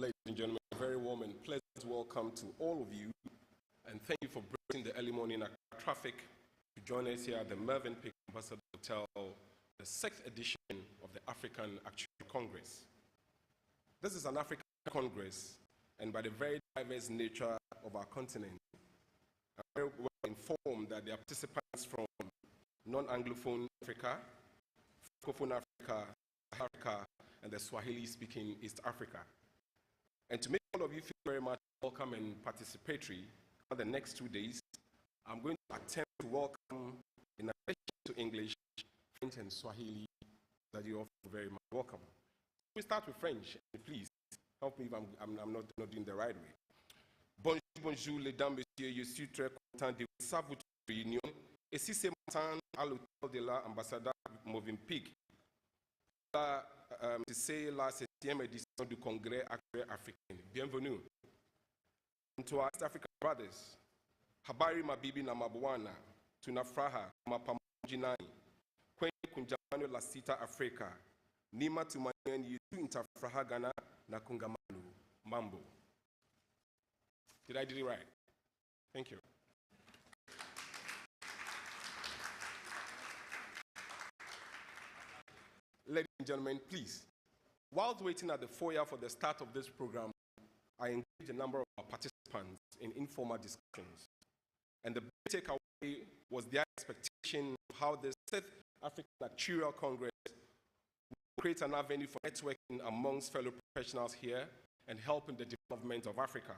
Ladies and gentlemen, a very warm and pleasant welcome to all of you, and thank you for braving the early morning traffic to join us here at the Mervyn Peak Ambassador Hotel, the 6th edition of the African Actuary Congress. This is an African Congress, and by the very diverse nature of our continent, I'm very well informed that there are participants from non-Anglophone Africa, Francophone Africa, and the Swahili-speaking East Africa. And to make all of you feel very much welcome and participatory for the next 2 days, I'm going to attempt to welcome, in addition to English, French and Swahili, that you all feel very much welcome. We start with French, and please help me if I'm not doing the right way. Bonjour, bonjour, mesdames, messieurs, je suis très content de vous savoir votre réunion. Et si ce matin à l'hôtel de l'ambassadeur Movenpick, c'est la 7e édition du Congrès Actuaire africain. Bienvenue. And to our East African brothers, habari mabibi na mabwana, tunafuraha kama pamoja nanyi kwenye kongamano la sita Afrika. Ni matumaini yetu mtafurahishana na kongamano. Mambo. Did I do it right? Thank you. Ladies and gentlemen, please, whilst waiting at the foyer for the start of this program, I engaged a number of our participants in informal discussions. And the big takeaway was their expectation of how the 6th African Actuarial Congress will create an avenue for networking amongst fellow professionals here and help in the development of Africa.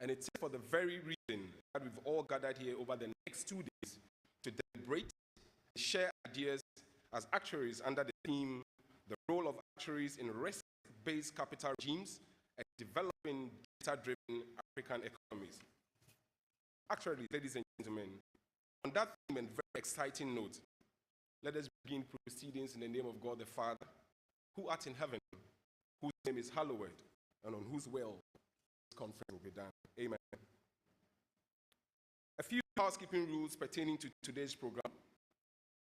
And it's for the very reason that we've all gathered here over the next 2 days to deliberate and share ideas as actuaries under the theme, the role of actuaries in risk-based capital regimes and developing data-driven African economies. Actually, ladies and gentlemen, on that theme and very exciting note, let us begin proceedings in the name of God the Father, who art in heaven, whose name is hallowed, and on whose will this conference will be done. Amen. A few housekeeping rules pertaining to today's program.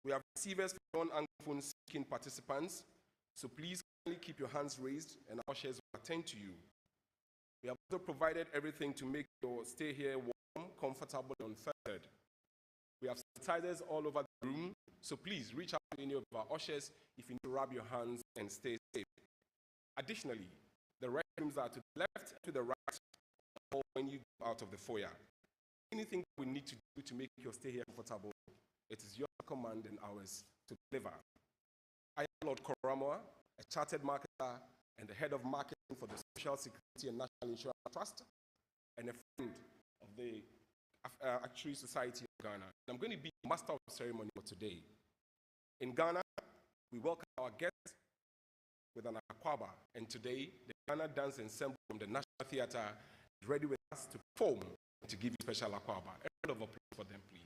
We have receivers for non-Anglophone speaking participants, so please kindly keep your hands raised and our ushers will attend to you. We have also provided everything to make your stay here warm, comfortable, and unfettered. We have sanitizers all over the room, so please reach out to any of our ushers if you need to rub your hands and stay safe. Additionally, the restrooms are to the left and to the right or when you go out of the foyer. Anything we need to do to make your stay here comfortable, it is your command and ours to deliver. I am Lord Koramoa, a chartered marketer and the head of marketing for the Social Security and National Insurance Trust, and a friend of the Actuary Society of Ghana. I'm going to be master of ceremony for today. In Ghana, we welcome our guests with an akwaba, and today the Ghana Dance Ensemble from the National Theatre is ready with us to perform and to give you special akwaba. A round of applause for them, please.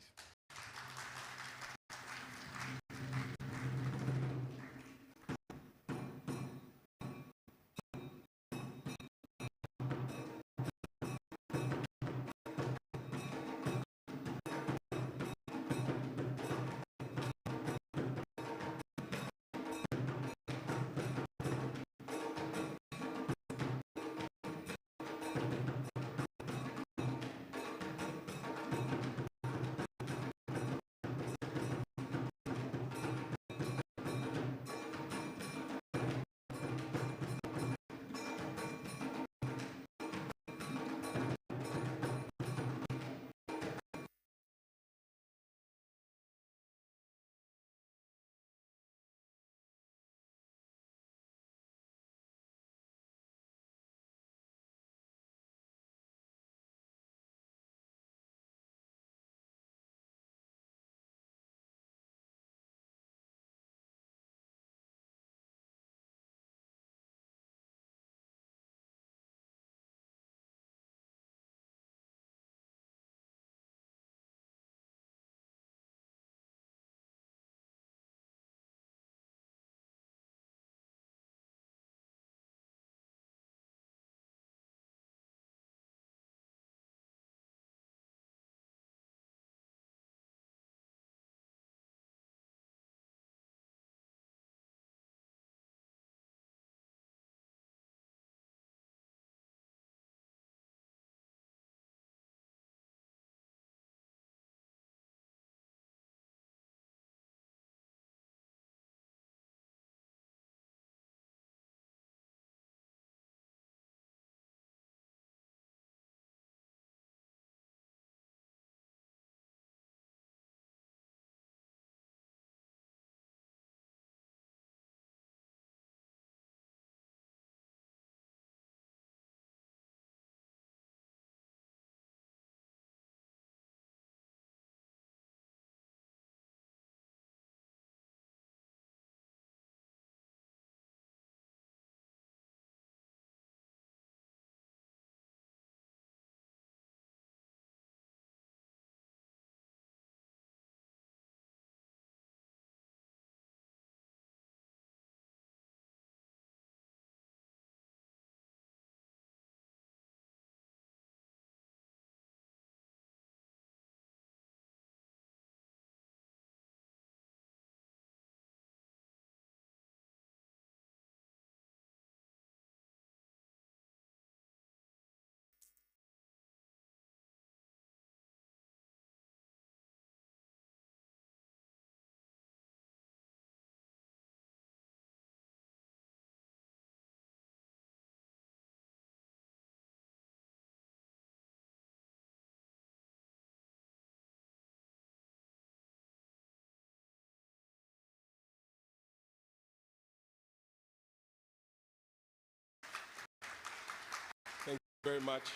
very much.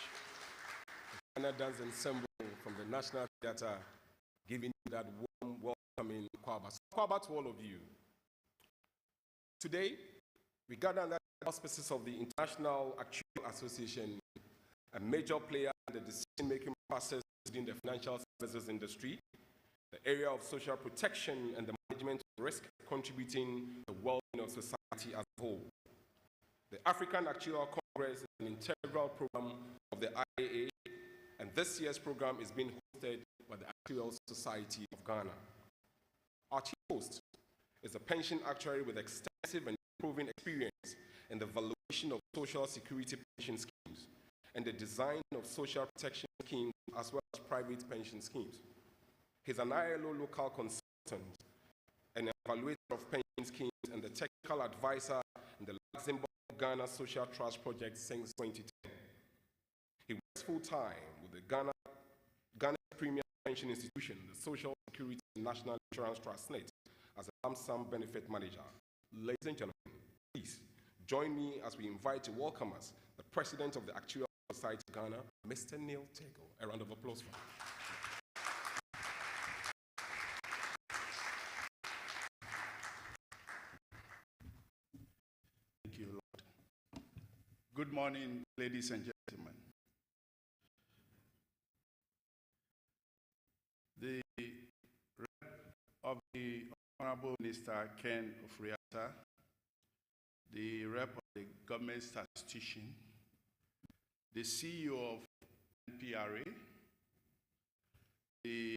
Ghana Dance Ensemble from the National Theatre, giving you that warm welcoming Kwaba. So Kwaba to all of you. Today, we gather under the auspices of the International Actuarial Association, a major player in the decision-making process within the financial services industry, the area of social protection and the management of risk, contributing to the well-being of society as a whole. The African Actuarial Congress is an integral program of the IAA, and this year's program is being hosted by the Actuarial Society of Ghana. Our chief host is a pension actuary with extensive and proven experience in the valuation of social security pension schemes and the design of social protection schemes as well as private pension schemes. He's an ILO local consultant, an evaluator of pension schemes, and the technical advisor in the Luxembourg Ghana Social Trust Project since 2010. He works full-time with the Ghana Premier Pension Institution, the Social Security and National Insurance Trust (SNIT), as a lump sum benefit manager. Ladies and gentlemen, please join me as we invite to welcome us the President of the Actuarial Society of Ghana, Mr. Neil Tego. A round of applause for him. Thank you, Lord. Good morning, ladies and gentlemen. The rep of the Honorable Minister Ken Ofriata, the rep of the government statistician, the CEO of NPRA, the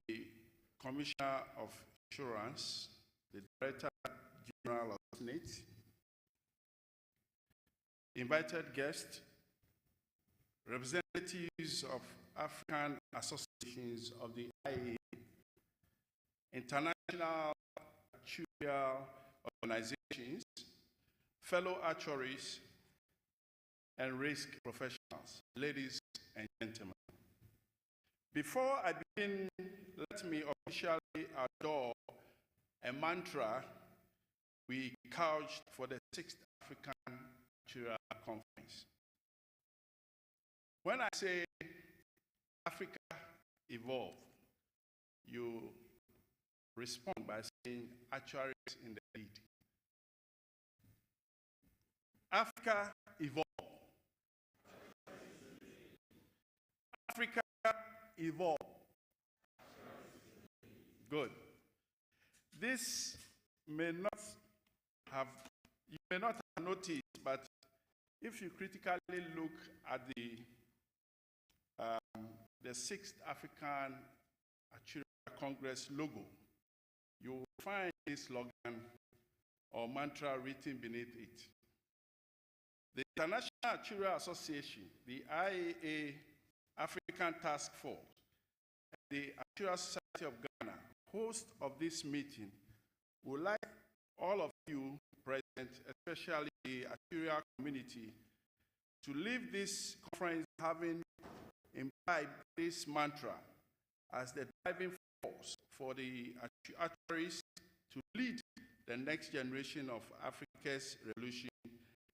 Commissioner of Insurance, the Director General of SNIT, invited guests, representatives of African associations of the IAA, international actuarial organizations, fellow actuaries, and risk professionals, ladies and gentlemen. Before I begin, let me officially adore a mantra we couched for the 6th African Actuarial Conference. When I say Africa evolve, you respond by saying Actuaries in the lead. Africa evolve. Africa evolve. Good. This may not have, you may not have noticed, but if you critically look at the 6th African Actuarial Congress logo, you will find this slogan or mantra written beneath it. The International Actuarial Association, the IAA African Task Force, and the Actuarial Society of Ghana, host of this meeting, would like all of you present, especially the actuarial community, to leave this conference having imbibed this mantra as the driving force for the actuaries to lead the next generation of Africa's revolution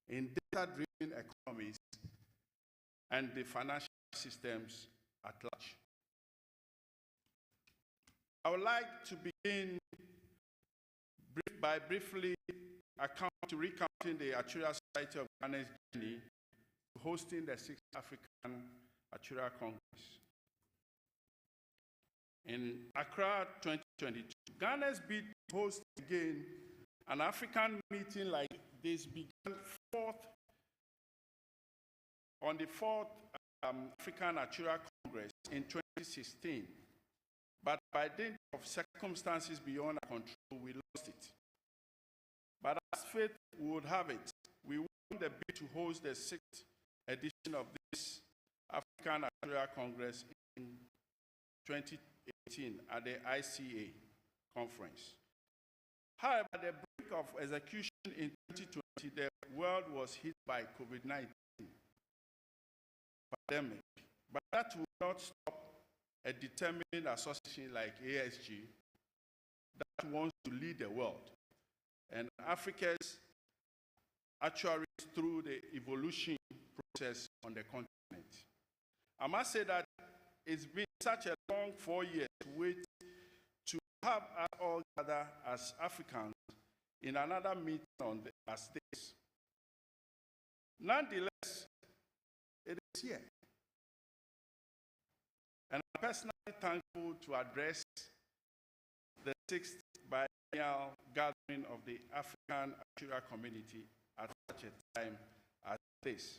in data-driven economies and the financial systems at large. I would like to begin by briefly recounting the Actuarial Society of Ghana's journey to hosting the 6th African Actuarial Congress. In Accra 2022, Ghana's bid to host again an African meeting like this began on the 4th African Actuarial Congress in 2016. But by dint of circumstances beyond our control, we lost it. But as fate would have it, we won the bid to host the 6th edition of this African Actuarial Congress in 2018 at the ICA conference. However, at the brink of execution in 2020, the world was hit by COVID-19 pandemic. But that will not stop a determined association like ASG that wants to lead the world and Africa's actuaries through the evolution process on the continent. I must say that it's been such a long 4 years wait to have us all gather as Africans in another meeting on as this. Nonetheless, it is here. And I'm personally thankful to address the 6th biennial gathering of the African Actuarial community at such a time as this.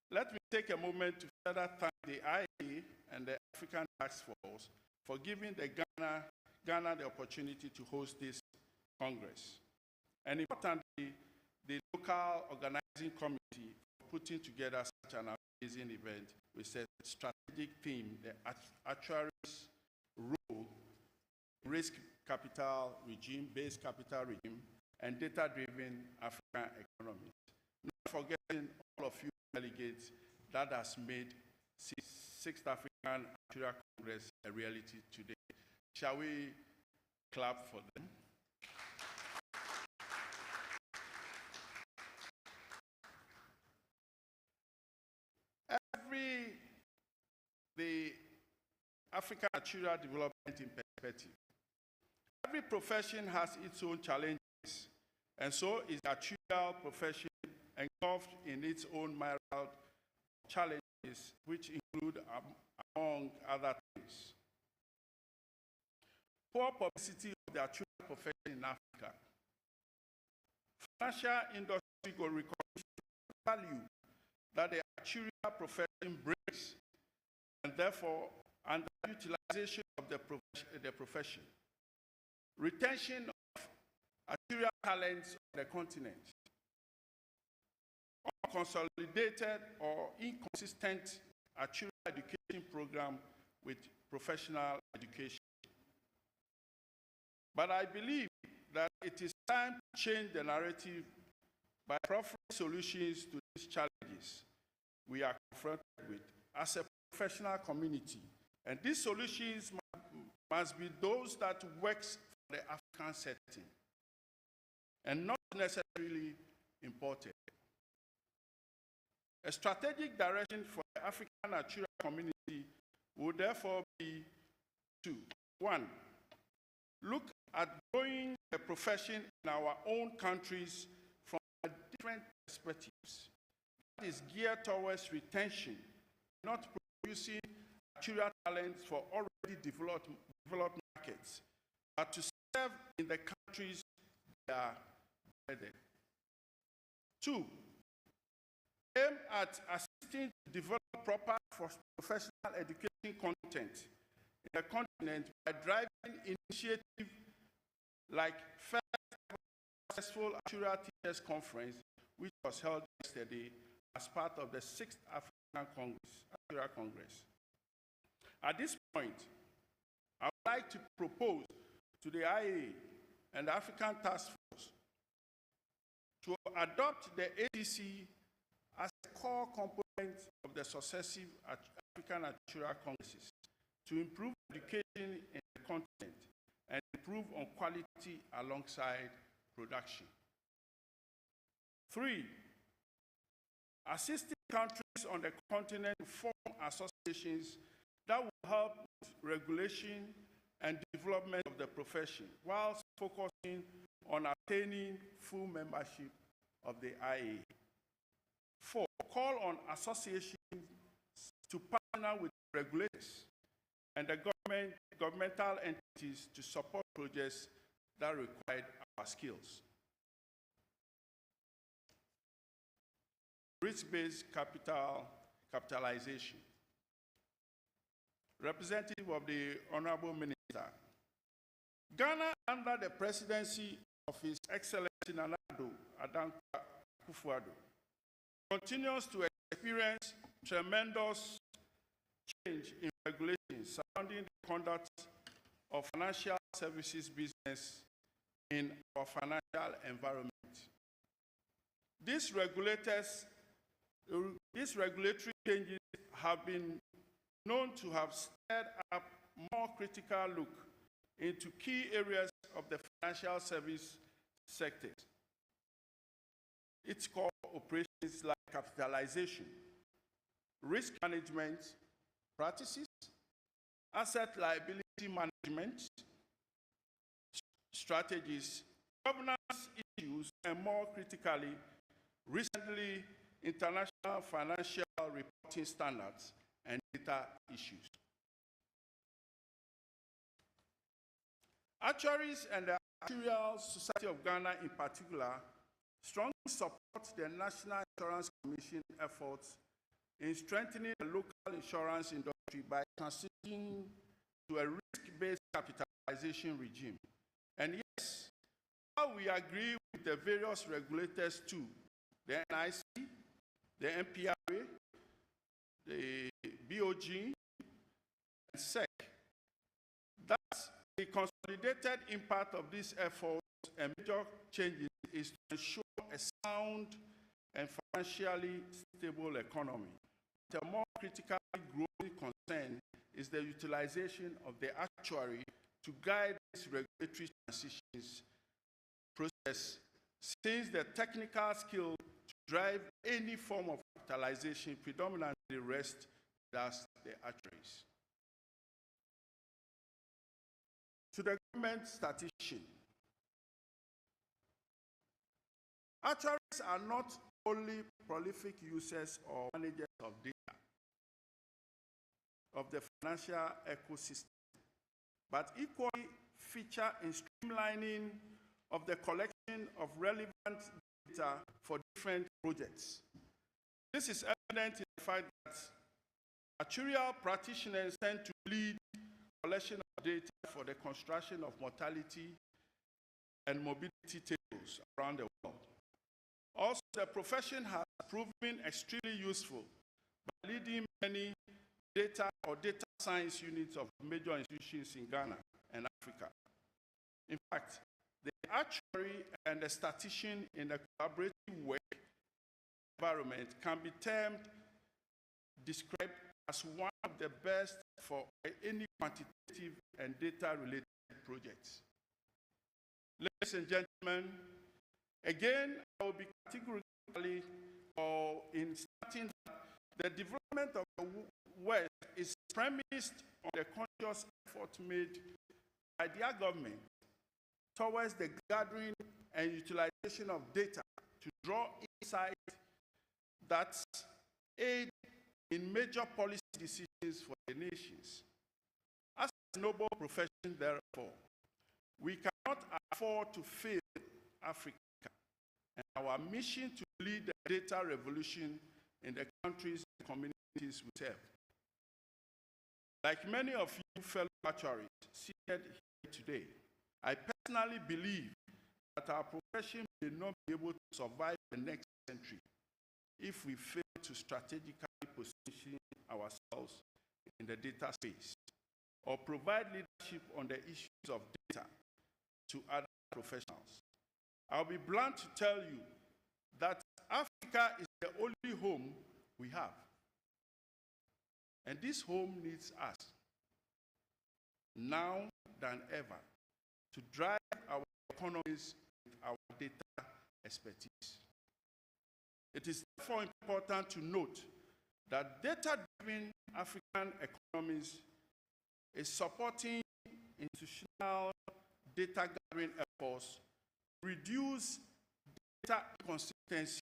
Let me take a moment to further thank the IA and the African Task Force for giving the Ghana the opportunity to host this Congress. And importantly, the local organizing committee for putting together such an amazing event with a strategic theme, the Actuaries' role, risk capital regime, base capital regime, and data-driven African economy. Not forgetting all of you delegates that has made 6th African Actuarial Congress a reality today. Shall we clap for them? The African Actuarial development in perspective. Every profession has its own challenges, and so is the actuarial profession engulfed in its own myriad challenges, which include, among other things, poor publicity of the actuarial profession in Africa, financial industry recognition of the value that the actuarial profession brings, and therefore underutilization of the profession, retention of actuarial talents on the continent, unconsolidated or inconsistent actuarial education program with professional education. But I believe that it is time to change the narrative by offering solutions to these challenges we are confronted with as a professional community. And these solutions must be those that works for the African setting and not necessarily imported. A strategic direction for the African actuarial community would therefore be to, 1, look at growing the profession in our own countries from different perspectives. That is geared towards retention, not producing actuarial talents for already developed markets, but to serve in the countries they are headed. 2, aim at assisting to develop proper professional education content in the continent by driving initiatives like first successful Actuarial Teachers Conference, which was held yesterday as part of the 6th African Congress, Actuarial Congress. At this point, I would like to propose to the IA and the African Task Force to adopt the ADC as a core component of the successive African Actuarial Congresses to improve education in the continent and improve on quality alongside production. 3, assisting countries on the continent to form associations that will help with regulation and development of the profession, whilst focusing on attaining full membership of the IA. 4, call on associations to partner with regulators and the governmental entities to support projects that require our skills. Risk-based capitalization. Representative of the Honorable Minister, Ghana, under the presidency of His Excellency Nana-Addo Dankwa Akufo-Addo, continues to experience tremendous change in regulations surrounding the conduct of financial services business in our financial environment. These regulatory changes have been known to have stirred up more critical look into key areas of the financial service sector. Its core operations like capitalization, risk management, practices, asset liability management strategies, governance issues, and more critically, recently, international financial reporting standards and data issues. Actuaries and the Actuarial Society of Ghana in particular strongly support the National Insurance Commission efforts in strengthening the local insurance industry by transitioning to a risk-based capitalization regime. And yes, while we agree with the various regulators too, the NIC, the NPRA, the BOG, and SEC, that the consolidated impact of these efforts and major changes is to ensure a sound and financially stable economy. But a more critically growing concern is the utilization of the actuary to guide this regulatory transitions process, since the technical skill to drive any form of capitalization predominantly rests with the actuaries. To the government statistician, actuaries are not only prolific users or managers of data of the financial ecosystem, but equally feature in streamlining of the collection of relevant data for different projects. This is evident in the fact that actuarial practitioners tend to lead collection of data for the construction of mortality and morbidity tables around the world. Also, the profession has proven extremely useful by leading many data or data science units of major institutions in Ghana and Africa. In fact, the actuary and the statistician in a collaborative work environment can be described as one of the best for any quantitative and data-related projects. Ladies and gentlemen, again, I will be categorically in starting that the development of the West is premised on the conscious effort made by their government towards the gathering and utilization of data to draw insight that aid in major policy decisions for the nations. As a noble profession, therefore, we cannot afford to fail Africa and our mission to lead the data revolution in the countries and communities we serve. Like many of you fellow actuaries seated here today, I personally believe that our profession may not be able to survive the next century if we fail to strategically position ourselves in the data space or provide leadership on the issues of data to other professionals. I'll be blunt to tell you that Africa is the only home we have. And this home needs us, now than ever, to drive our economies with our data expertise. It is therefore important to note that data-driven African economies is supporting institutional data gathering efforts to reduce data inconsistency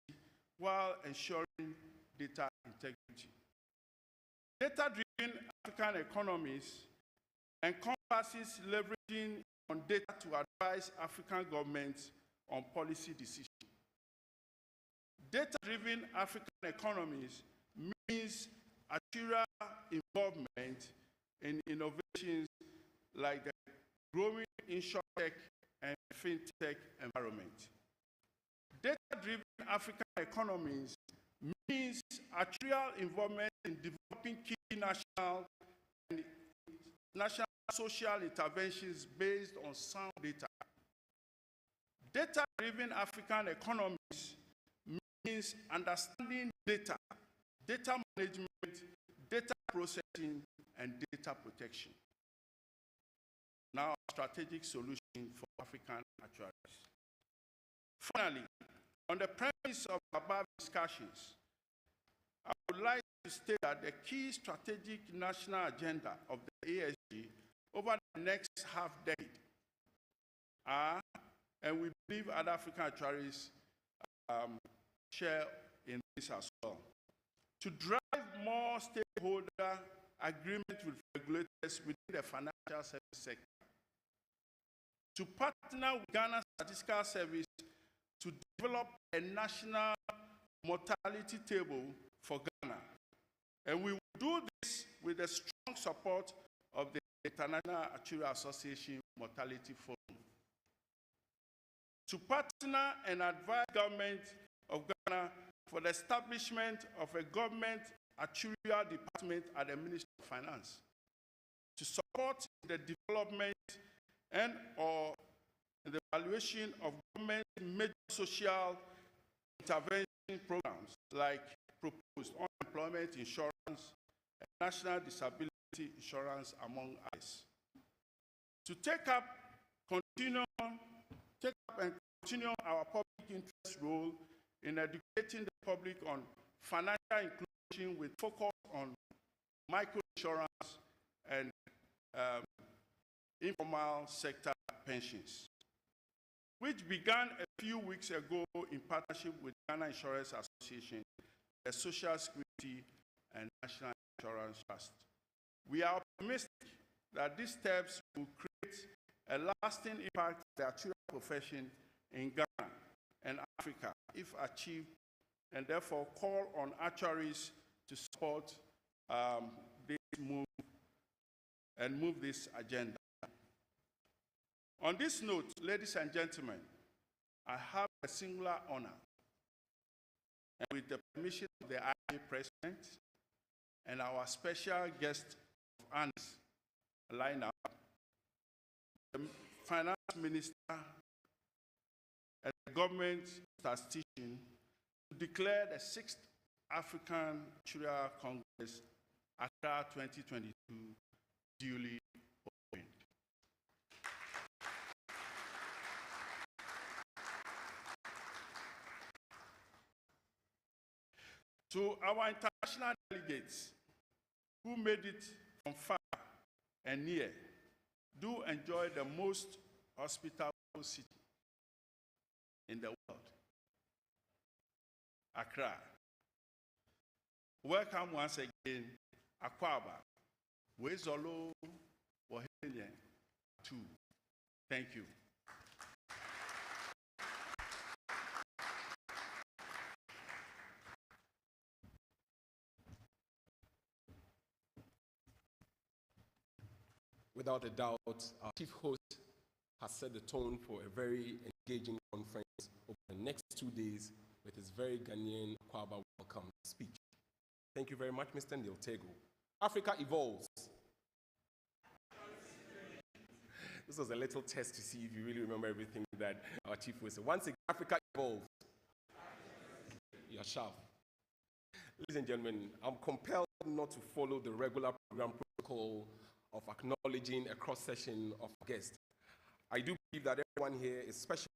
while ensuring data integrity. Data-driven African economies encompasses leveraging on data to advise African governments on policy decisions. Data-driven African economies means actuarial involvement in innovations like the growing insurtech and fintech environment. Data-driven African economies means actuarial involvement in developing key national and national social interventions based on sound data. Data-driven African economies means understanding data, data management, data processing, and data protection. Now, strategic solution for African actuaries. Finally, on the premise of above discussions, I would like to state that the key strategic national agenda of the ASG over the next half-decade are, and we believe other African actuaries share in this as well, to drive more stakeholder agreement with regulators within the financial service sector, to partner with Ghana Statistical Service to develop a national mortality table for Ghana. And we will do this with the strong support of the International Actuarial Association Mortality Forum. To partner and advise government of Ghana for the establishment of a government actuarial department at the Ministry of Finance, to support the development and or the evaluation of government major social intervention programs like proposed unemployment insurance and national disability insurance, among others. To take up and continue our public interest role in educating the public on financial inclusion with focus on microinsurance and informal sector pensions, which began a few weeks ago in partnership with Ghana Insurance Association, the Social Security and National Insurance Trust. We are optimistic that these steps will create a lasting impact on the actuarial profession in Ghana and Africa if achieved, and therefore call on actuaries to support this move and move this agenda. On this note, ladies and gentlemen, I have a singular honor, and with the permission of the IA President and our special guest of honors lineup, the Finance Minister and the Government Statistician, to declare the 6th African Actuarial Congress, Accra 2022, duly opened. To our international delegates who made it from far and near, do enjoy the most hospitable city in the world, Accra. Welcome once again, Akwaba, Wezolo, Wahine, too. Thank you. Without a doubt, our chief host has set the tone for a very engaging conference over the next 2 days with his very Ghanaian Akwaba welcome speech. Thank you very much, Mr. Niltego. Africa evolves. This was a little test to see if you really remember everything that our chief host said. Once again, Africa evolves. You are sharp. Ladies and gentlemen, I'm compelled not to follow the regular program protocol of acknowledging a cross-section of guests. I do believe that everyone here is special,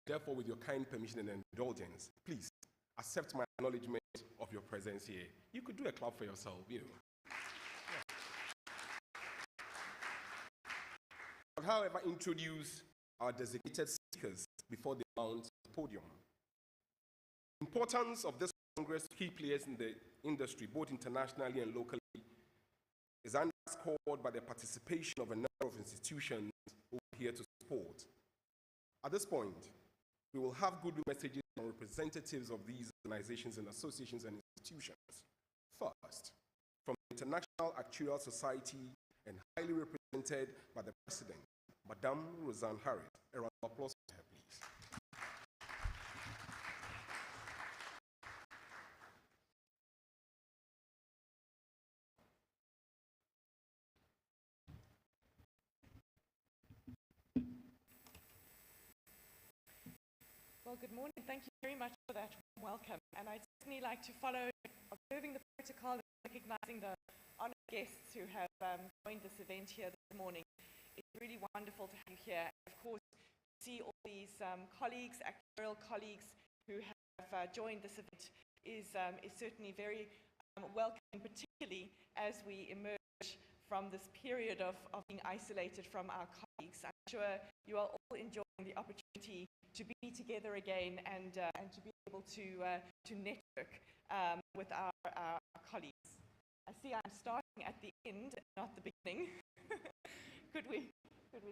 therefore with your kind permission and indulgence, please accept my acknowledgement of your presence here. You could do a clap for yourself, you know. I'll, however, introduce our designated speakers before they mount the podium. Importance of this Congress to key players in the industry, both internationally and locally, is underscored by the participation of a number of institutions who are here to support. At this point, we will have Goodwill messages from representatives of these organizations and associations and institutions. First, from the International Actuarial Society and highly represented by the President, Madame Roseanne Harris. A round of applause for her, please. Well, good morning. Thank you very much for that welcome. And I'd certainly like to follow observing the protocol and recognizing the honored guests who have joined this event here this morning. It's really wonderful to have you here. And of course, to see all these colleagues, actuarial colleagues who have joined this event is certainly very welcoming, particularly as we emerge from this period of being isolated from our colleagues. I'm sure you are all enjoying the opportunity to be together again and to be able to network with our colleagues. I see I'm starting at the end, not the beginning. Could we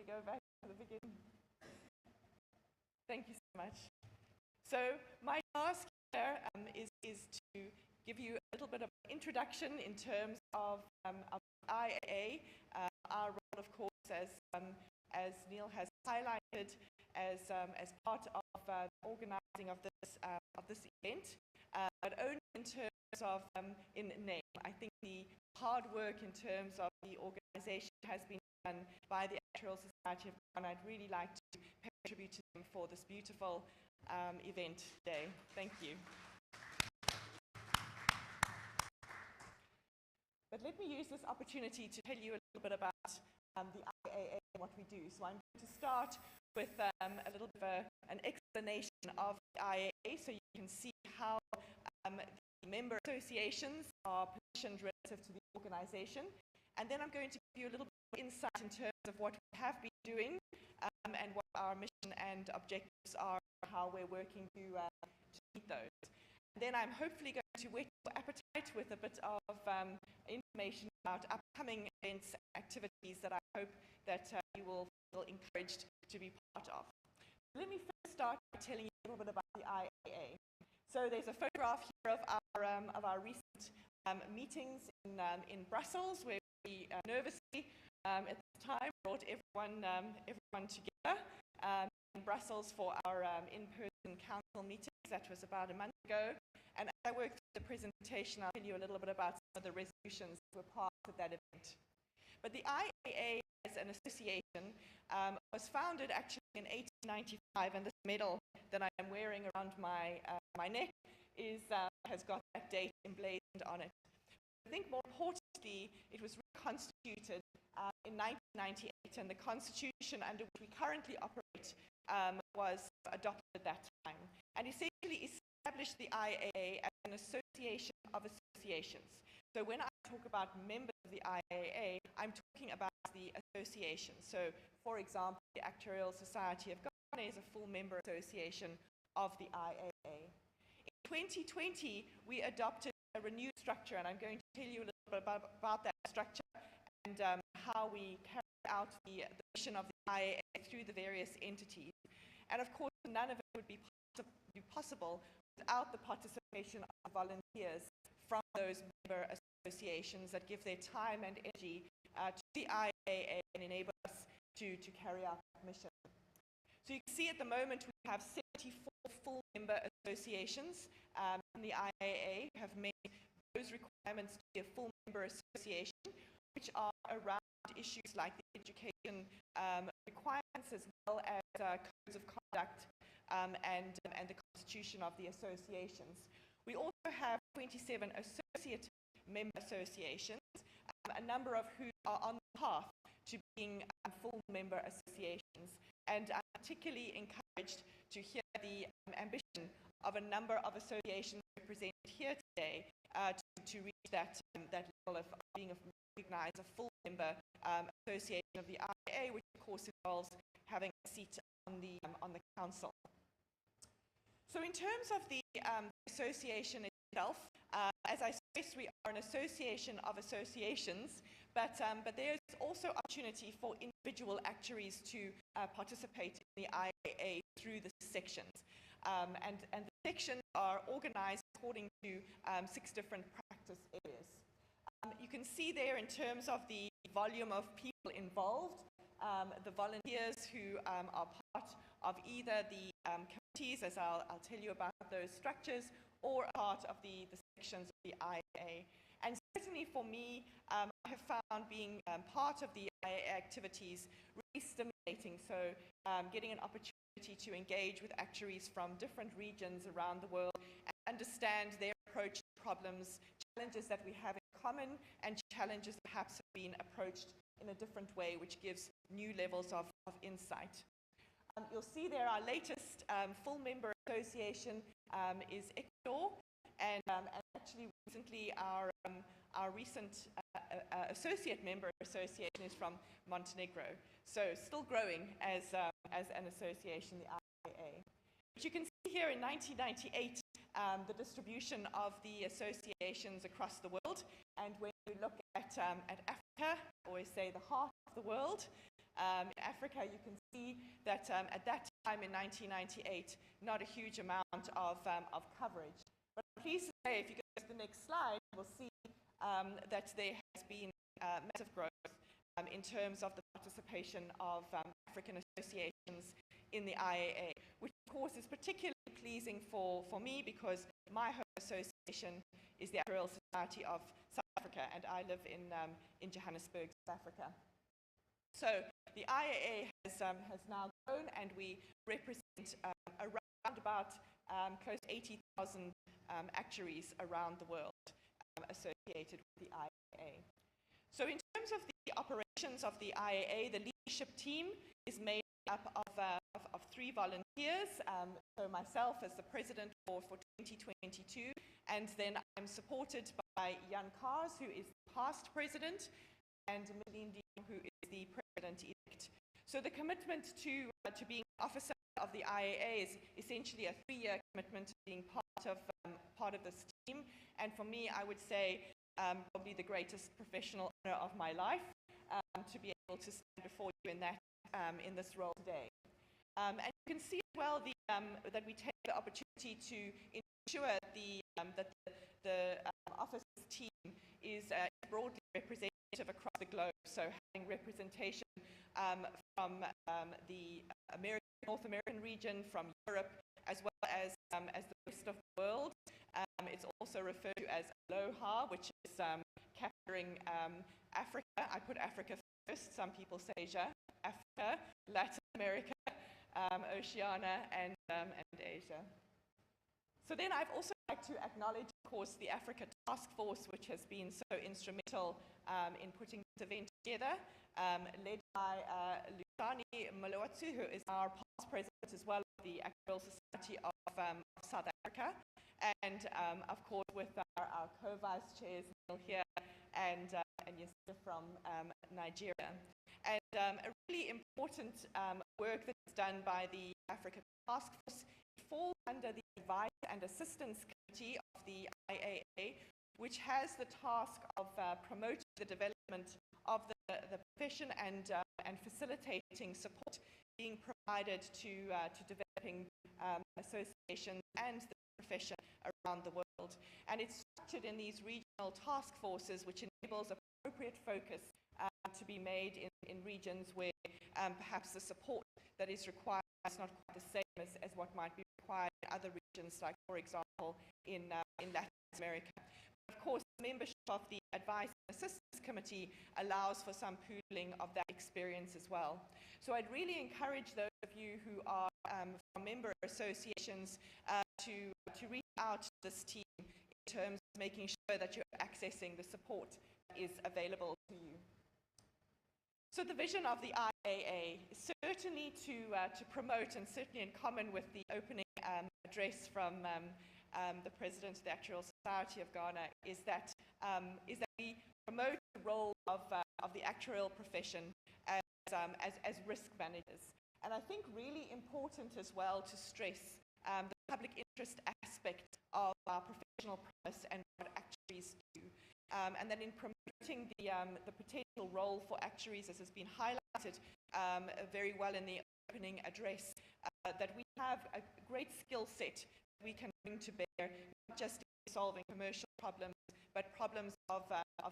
go back to the beginning? Thank you so much. So my task here is to give you a little bit of an introduction in terms of IAA, our role, of course, as Neil has highlighted, as part of organizing of this event, but only in terms of in name. I think the hard work in terms of the organization has been done by the Actuarial Society of Ghana. I'd really like to pay tribute to them for this beautiful event today. Thank you. But let me use this opportunity to tell you a little bit about the IAA and what we do. So I'm going to start with a little bit of an explanation of the IAA so you can see how the member associations are positioned relative to the organization. And then I'm going to give you a little bit of insight in terms of what we have been doing and what our mission and objectives are, how we're working to meet those. And then I'm hopefully going to whet your appetite with a bit of information about upcoming events and activities that I hope that you will feel encouraged to be part of. Let me first start by telling you a little bit about the IAA. So there's a photograph here of our recent meetings in Brussels, where we nervously at the time brought everyone together in Brussels for our in-person council meetings. That was about a month ago. And as I work through the presentation, I'll tell you a little bit about some of the resolutions that were part of that event. But the IAA as an association was founded actually in 1895, and this medal that I am wearing around my neck has got that date emblazoned on it. I think more importantly, it was reconstituted in 1998, and the constitution under which we currently operate was adopted at that time, and essentially established the IAA as an association of associations. So when I talk about members of the IAA, I'm talking about the association. So, for example, the Actuarial Society of Ghana is a full member association of the IAA. In 2020, we adopted a renewed structure, and I'm going to tell you a little bit about that structure and how we carry out the mission of the IAA through the various entities. And of course, none of it would be possible without the participation of volunteers from those member associations that give their time and energy to the IAA and enable us to carry out that mission. So you can see at the moment we have 74 full member associations in the IAA who have made those requirements to be a full member association, which are around issues like the education requirements as well as codes of conduct and the constitution of the associations. We also have 27 associate member associations, a number of who are on the path to being full member associations. And I'm particularly encouraged to hear the ambition of a number of associations represented here today to reach that level of being recognized a full member association of the IAA, which of course involves having a seat on the council. So in terms of the association itself, as I stressed, we are an association of associations, but there's also opportunity for individual actuaries to participate in the IAA through the sections. And the sections are organized according to 6 different practice areas. You can see there in terms of the volume of people involved, the volunteers who are part of either the committees, as I'll tell you about those structures, or part of the sections of the IAA. And certainly for me, I have found being part of the IAA activities really stimulating. So getting an opportunity to engage with actuaries from different regions around the world and understand their approach to problems, challenges that we have in common, and challenges that perhaps have been approached in a different way, which gives new levels of insight. You'll see there our latest full member association is Ecuador, and actually recently, our recent associate member association is from Montenegro. So still growing as an association, the IAA. But you can see here in 1998, the distribution of the associations across the world. And when you look at Africa, I always say the heart of the world, in Africa, you can see that at that time in 1998, not a huge amount of coverage. But I'm pleased to say, if you go to the next slide, we'll see that there has been massive growth in terms of the participation of African associations in the IAA, which of course is particularly pleasing for me, because my home association is the Actuarial Society of South Africa, and I live in Johannesburg, South Africa. So the IAA has now grown, and we represent around about close to 80,000 actuaries around the world associated with the IAA. So in terms of the operations of the IAA, the leadership team is made up of 3 volunteers, so myself as the president for 2022, and then I'm supported by Jan Kars, who is the past president, and Melinda, who is the president-elect. So the commitment to being officer of the IAA is essentially a 3-year commitment to being part of this team, and for me, I would say probably the greatest professional honor of my life, to be able to stand before you in this role today. And you can see as well that we take the opportunity to ensure that the office's team is broadly representative across the globe, so having representation from the North American region, from Europe, as well as the rest of the world. It's also referred to as Aloha, which is capturing Africa. I put Africa first, some people say Asia, Africa, Latin America, Oceania, and Asia. So then I'd also like to acknowledge, of course, the Africa Task Force, which has been so instrumental in putting this event together, led by Lusani Malawatsu, who is our past president as well of the Actuarial Society of South Africa, and of course with our co-vice chairs Neil here and Yasir from Nigeria. And a really important work that's done by the Africa Task Force falls under the Advice and Assistance Committee of the IAA, which has the task of promoting the development of the profession and facilitating support being provided to developing associations and the profession around the world. And it's structured in these regional task forces, which enables appropriate focus to be made in regions where perhaps the support that is required is not quite the same as what might be required in other regions, like, for example, in Latin America. But of course, membership of the Advice and Assistance Committee allows for some pooling of that experience as well. So I'd really encourage those of you who are from member associations to reach out to this team in terms of making sure that you're accessing the support that is available to you. So the vision of the IAA is certainly to promote, and certainly in common with the opening address from the President of the Actuarial Society of Ghana, is that we promote the role of the actuarial profession as risk managers. And I think really important as well to stress the public interest aspect of our professional promise and what actuaries do. And then in promoting the potential role for actuaries, as has been highlighted very well in the opening address, that we have a great skill set that we can bring to bear, not just in solving commercial problems, but problems of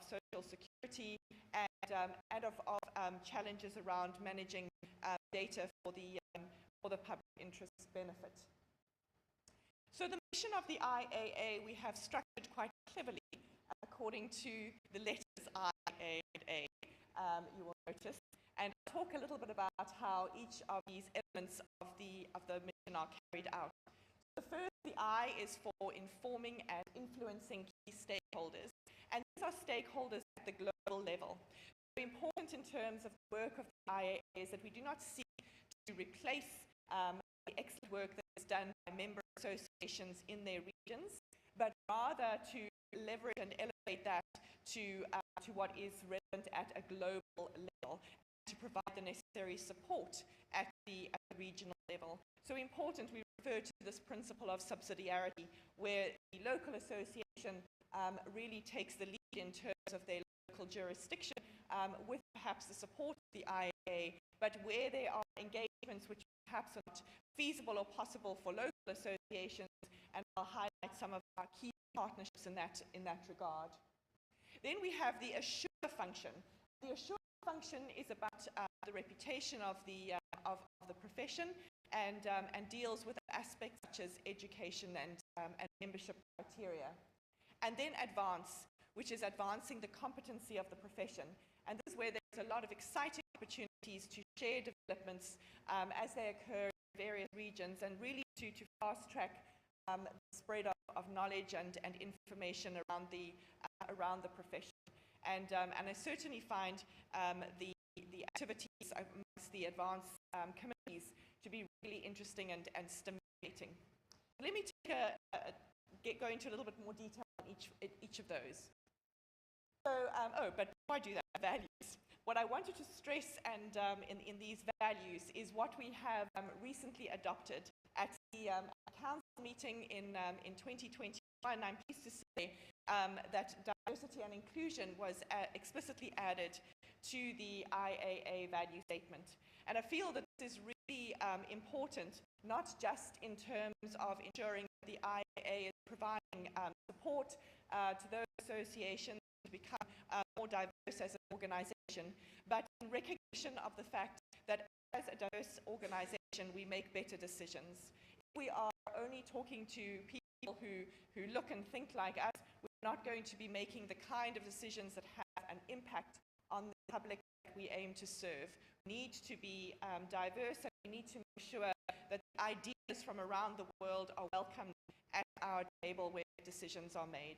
social security and of challenges around managing data for the public interest benefit. So the mission of the IAA we have structured quite cleverly according to the letters I, A, and A, you will notice. And I'll talk a little bit about how each of these elements of the mission are carried out. So the first, the I, is for informing and influencing key stakeholders. And these are stakeholders at the global level. Very important in terms of the work of the IAA is that we do not seek to replace the excellent work that is done by member associations in their regions, but rather to leverage and elevate that to what is relevant at a global level, and to provide the necessary support at the regional level. So important, we refer to this principle of subsidiarity, where the local association really takes the lead in terms of their local jurisdiction, with perhaps the support of the IAA, but where there are engagements which perhaps are not feasible or possible for local associations, and I'll highlight some of our key partnerships in that regard. Then we have the assure function. The assure function is about the reputation of the profession, and deals with aspects such as education and membership criteria. And then advance, which is advancing the competency of the profession. And this is where there's a lot of exciting opportunities to share developments as they occur in various regions, and really to fast track the spread of knowledge and information around the profession. And I certainly find the activities amongst the advanced committees to be really interesting and stimulating. Let me go into a little bit more detail on each of those. So, but before I do that, values. What I wanted to stress in these values is what we have recently adopted at the council meeting in 2021. I'm pleased to say that diversity and inclusion was explicitly added to the IAA value statement. And I feel that this is really important, not just in terms of ensuring that the IAA is providing support to those associations to become more diverse as an organization, but in recognition of the fact that as a diverse organization, we make better decisions. If we are only talking to people who look and think like us, we're not going to be making the kind of decisions that have an impact on the public that we aim to serve. We need to be diverse, and we need to make sure that ideas from around the world are welcomed at our table where decisions are made.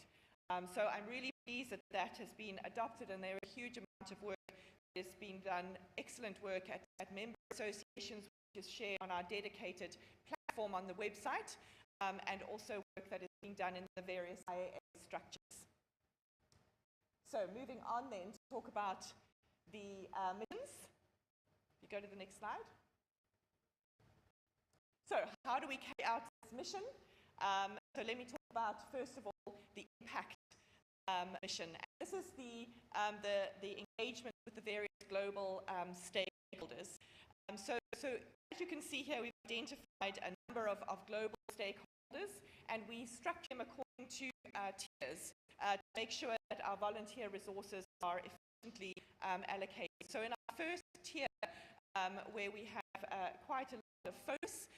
So I'm really pleased that that has been adopted, and there is a huge amount of work that has been done, excellent work at member associations, which is shared on our dedicated platform on the website, and also work that is being done in the various IAA structures. So moving on then to talk about the missions. If you go to the next slide. So how do we carry out this mission? So let me talk about, first of all, the impact mission. And this is the engagement with the various global stakeholders. So as you can see here, we've identified a number of global stakeholders, and we structure them according to tiers to make sure that our volunteer resources are efficiently allocated. So in our first tier, where we have quite a lot of focus,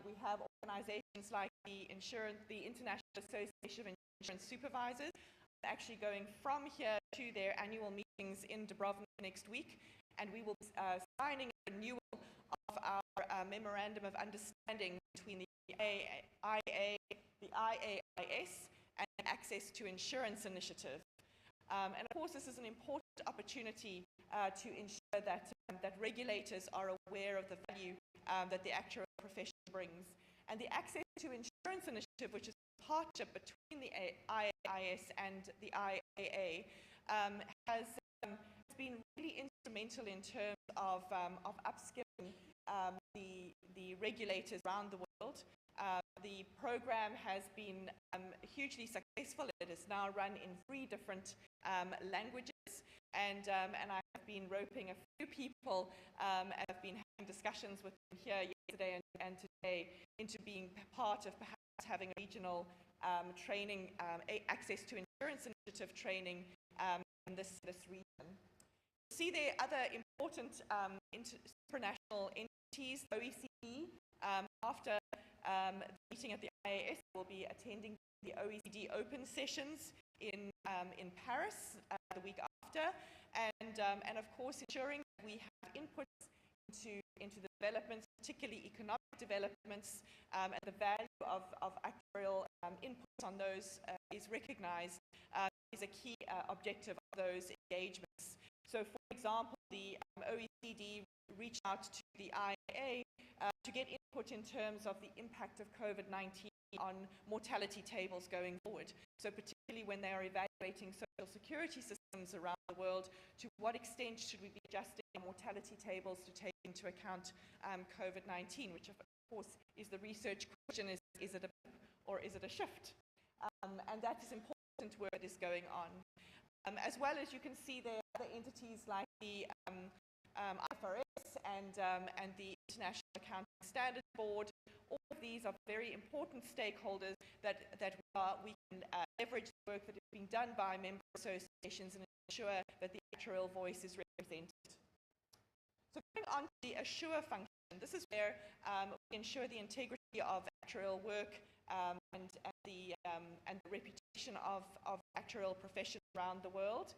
we have organizations like the International Association of Insurance Supervisors, actually going from here to their annual meetings in Dubrovnik next week, and we will be signing a renewal of our Memorandum of Understanding between the IAA, the IAIS, and the Access to Insurance Initiative. And of course, this is an important opportunity to ensure that regulators are aware of the value that the actuarial profession brings. And the Access to Insurance Initiative, which is a partnership between the IAIS and the IAA, has been really instrumental in terms of upskilling the regulators around the world. The program has been hugely successful. It is now run in 3 different languages, and I have been roping a few people, and I've been having discussions with them here yesterday and today into being part of perhaps having a regional training, Access to Insurance Initiative training in this region. You see there are other important supranational entities. OECD, after the meeting at the IAS, will be attending the OECD Open sessions in Paris the week after, and of course ensuring that we have inputs into the developments, particularly economic developments, and the value of actuarial inputs on those is recognized, is a key objective of those engagements. So, for example, the OECD reached out to the IAA to get input in terms of the impact of COVID-19 on mortality tables going forward. So So particularly when they are evaluating social security systems around the world, to what extent should we be adjusting our mortality tables to take into account COVID-19, which of course is the research question, is it a blip or is it a shift? And that is important work that is going on. As well as you can see there are other entities like the IFRS and the International Accounting Standards Board. All of these are very important stakeholders that we can leverage the work that is being done by member associations and ensure that the actuarial voice is represented. So going on to the assure function, this is where we ensure the integrity of actuarial work and the reputation of actuarial profession around the world.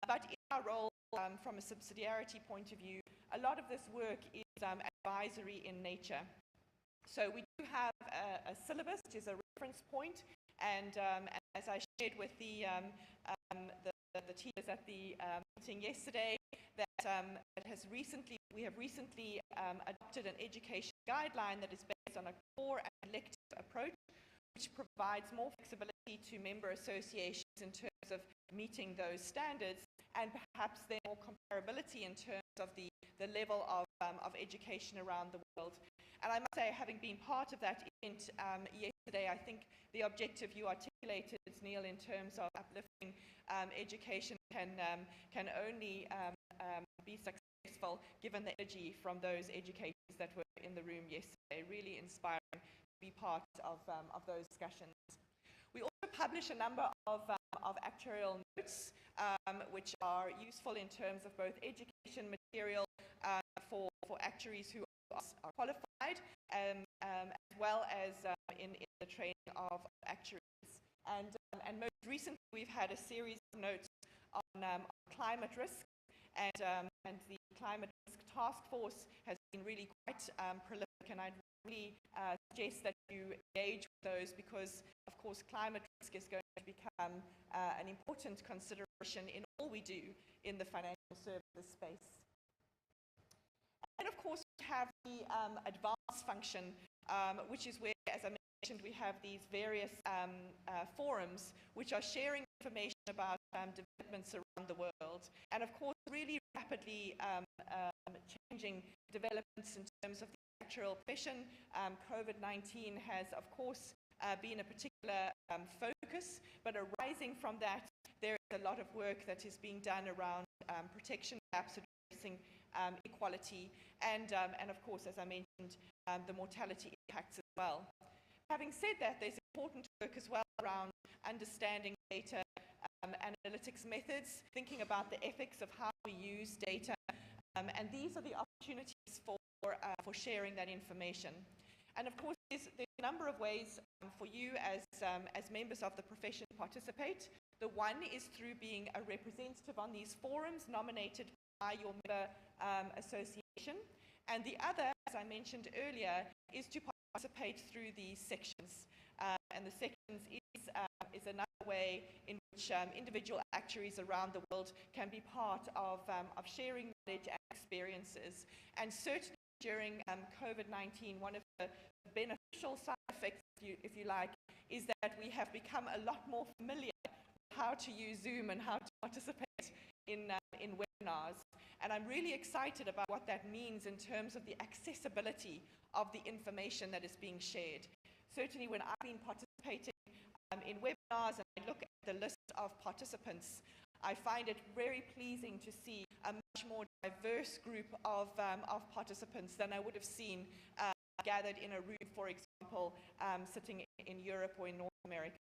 But in our role, from a subsidiarity point of view, a lot of this work is advisory in nature. So we do have a syllabus, which is a reference point, and as I shared with the teachers at the meeting yesterday, that we have recently adopted an education guideline that is based on a core and elective approach, which provides more flexibility to member associations in terms of meeting those standards, and perhaps then more comparability in terms of the level of education around the world. And I must say, having been part of that event yesterday, I think the objective you articulated, Neil, in terms of uplifting education can only be successful given the energy from those educators that were in the room yesterday. Really inspiring to be part of those discussions. We also publish a number of actuarial notes, which are useful in terms of both education material for actuaries who are qualified, as well as in the training of actuaries. And most recently, we've had a series of notes on climate risk, and the climate risk task force has been really quite prolific, and I'd really suggest that you engage with those, because of course climate risk is going to become an important consideration in all we do in the financial services space. And of course we have the advanced function, which is where, as I mentioned, we have these various forums which are sharing information about developments around the world, and of course really rapidly changing developments in terms of the actuarial profession. COVID-19 has of course been a particular focus, but arising from that there is a lot of work that is being done around protection gaps, addressing equality, and of course, as I mentioned, the mortality impacts as well. Having said that, there's important work as well around understanding data analytics methods, thinking about the ethics of how we use data, and these are the opportunities for sharing that information. And of course, there's a number of ways for you as members of the profession to participate. The one is through being a representative on these forums nominated by your member association, and the other, as I mentioned earlier, is to participate through these sections. And the sections is another way in which individual actuaries around the world can be part of sharing knowledge and experiences. And certainly during COVID-19, one of the beneficial side effects, if you like, is that we have become a lot more familiar with how to use Zoom and how to participate in webinars. And I'm really excited about what that means in terms of the accessibility of the information that is being shared. Certainly when I've been participating in webinars and I look at the list of participants, I find it very pleasing to see a much more diverse group of participants than I would have seen gathered in a room, for example, sitting in Europe or in North America.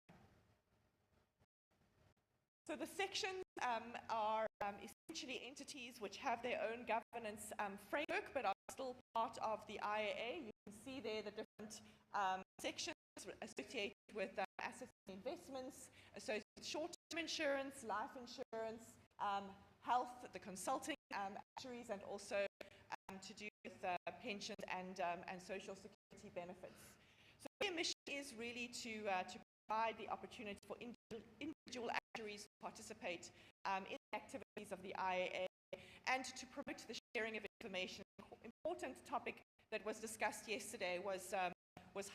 So the sections are essentially entities which have their own governance framework, but are still part of the IAA. You can see there the different sections associated with assets and investments, associated with short-term insurance, life insurance, health, the consulting actuaries, and also to do with pensions and social security benefits. So their mission is really to provide the opportunity for individual actuaries to participate in the activities of the IAA and to promote the sharing of information. An important topic that was discussed yesterday was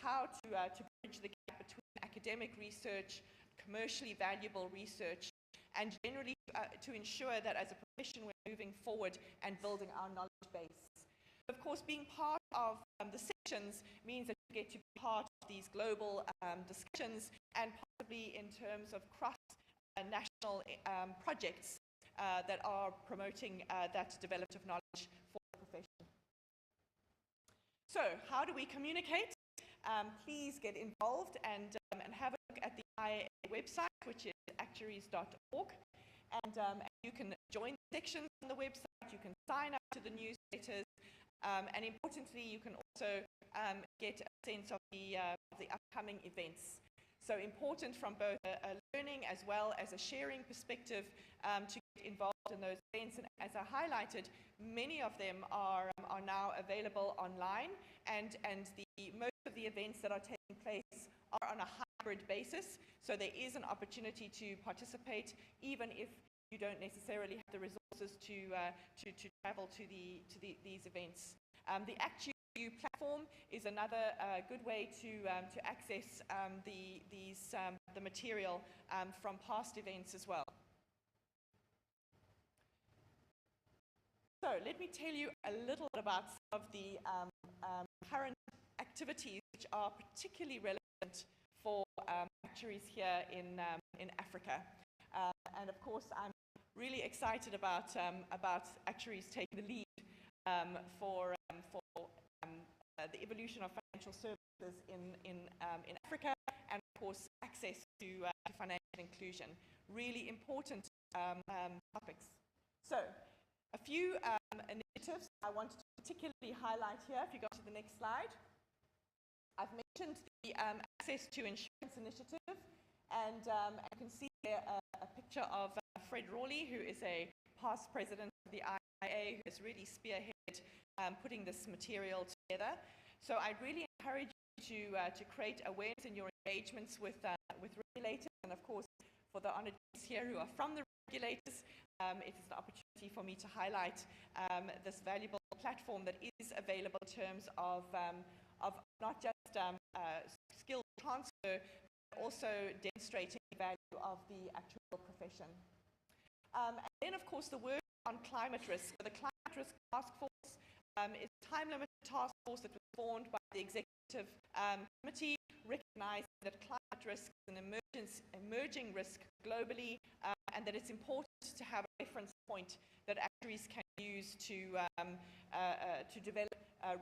how to bridge the gap between academic research, commercially valuable research, and generally to ensure that as a profession we're moving forward and building our knowledge base. Of course, being part of the sections means that you get to be part of these global discussions, and possibly in terms of cross-national projects that are promoting that development of knowledge for the profession. So, how do we communicate? Please get involved and have a look at the IAA website, which is actuaries.org. And you can join the sections on the website, you can sign up to the newsletters, and importantly, you can also get a sense of the upcoming events. So important from both a learning as well as a sharing perspective to get involved in those events. And as I highlighted, many of them are now available online, and most of the events that are taking place are on a hybrid basis. So there is an opportunity to participate, even if you don't necessarily have the resources to travel to these events. The Actuary platform is another good way to access the material from past events as well. So let me tell you a little bit about some of the current activities which are particularly relevant for actuaries here in Africa. And of course, I'm really excited about actuaries taking the lead for the evolution of financial services in Africa, and of course access to financial inclusion. Really important topics. So, a few initiatives I want to particularly highlight here. If you go to the next slide, I've mentioned the Access to Insurance Initiative, and you can see here a picture of Fred Rawley, who is a past president of the IIA, who has really spearheaded putting this material together. So I'd really encourage you to create awareness in your engagements with regulators, and of course for the honored guests here who are from the regulators, it is an opportunity for me to highlight this valuable platform that is available in terms of not just skill transfer, but also demonstrating the value of the actuarial profession. And then, of course, the work on climate risk. So the Climate Risk Task Force is a time-limited task force that was formed by the Executive Committee, recognizing that climate risk is an emerging risk globally, and that it's important to have a reference point that actuaries can use to develop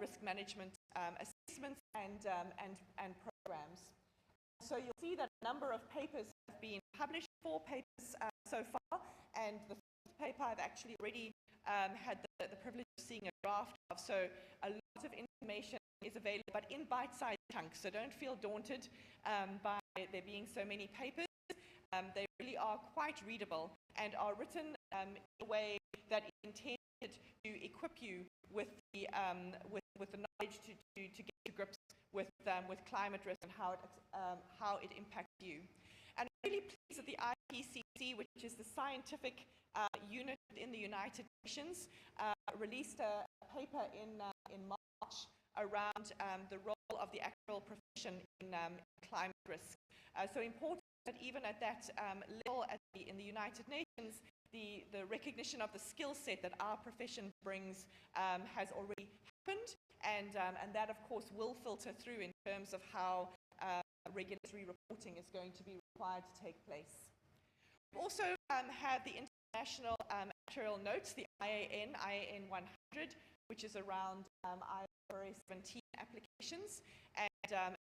risk management assessments and programs. So you'll see that a number of papers have been published, 4 papers so far, and the 5th paper I've actually already had the privilege of seeing a draft of. So a lot of information is available, but in bite-sized chunks. So don't feel daunted by there being so many papers. They really are quite readable and are written in a way that is intended to equip you with the knowledge to get to grips with climate risk and how it impacts you. And I'm really pleased that the IPCC, which is the scientific unit in the United Nations, released a paper in March around the role of the actuarial profession in climate risk. So important that even at that level in the United Nations, the recognition of the skill set that our profession brings has already happened, and that of course will filter through in terms of how regulatory reporting is going to be required to take place. We also have the International Actuarial Notes, the IAN 100, which is around IFRS 17 applications, and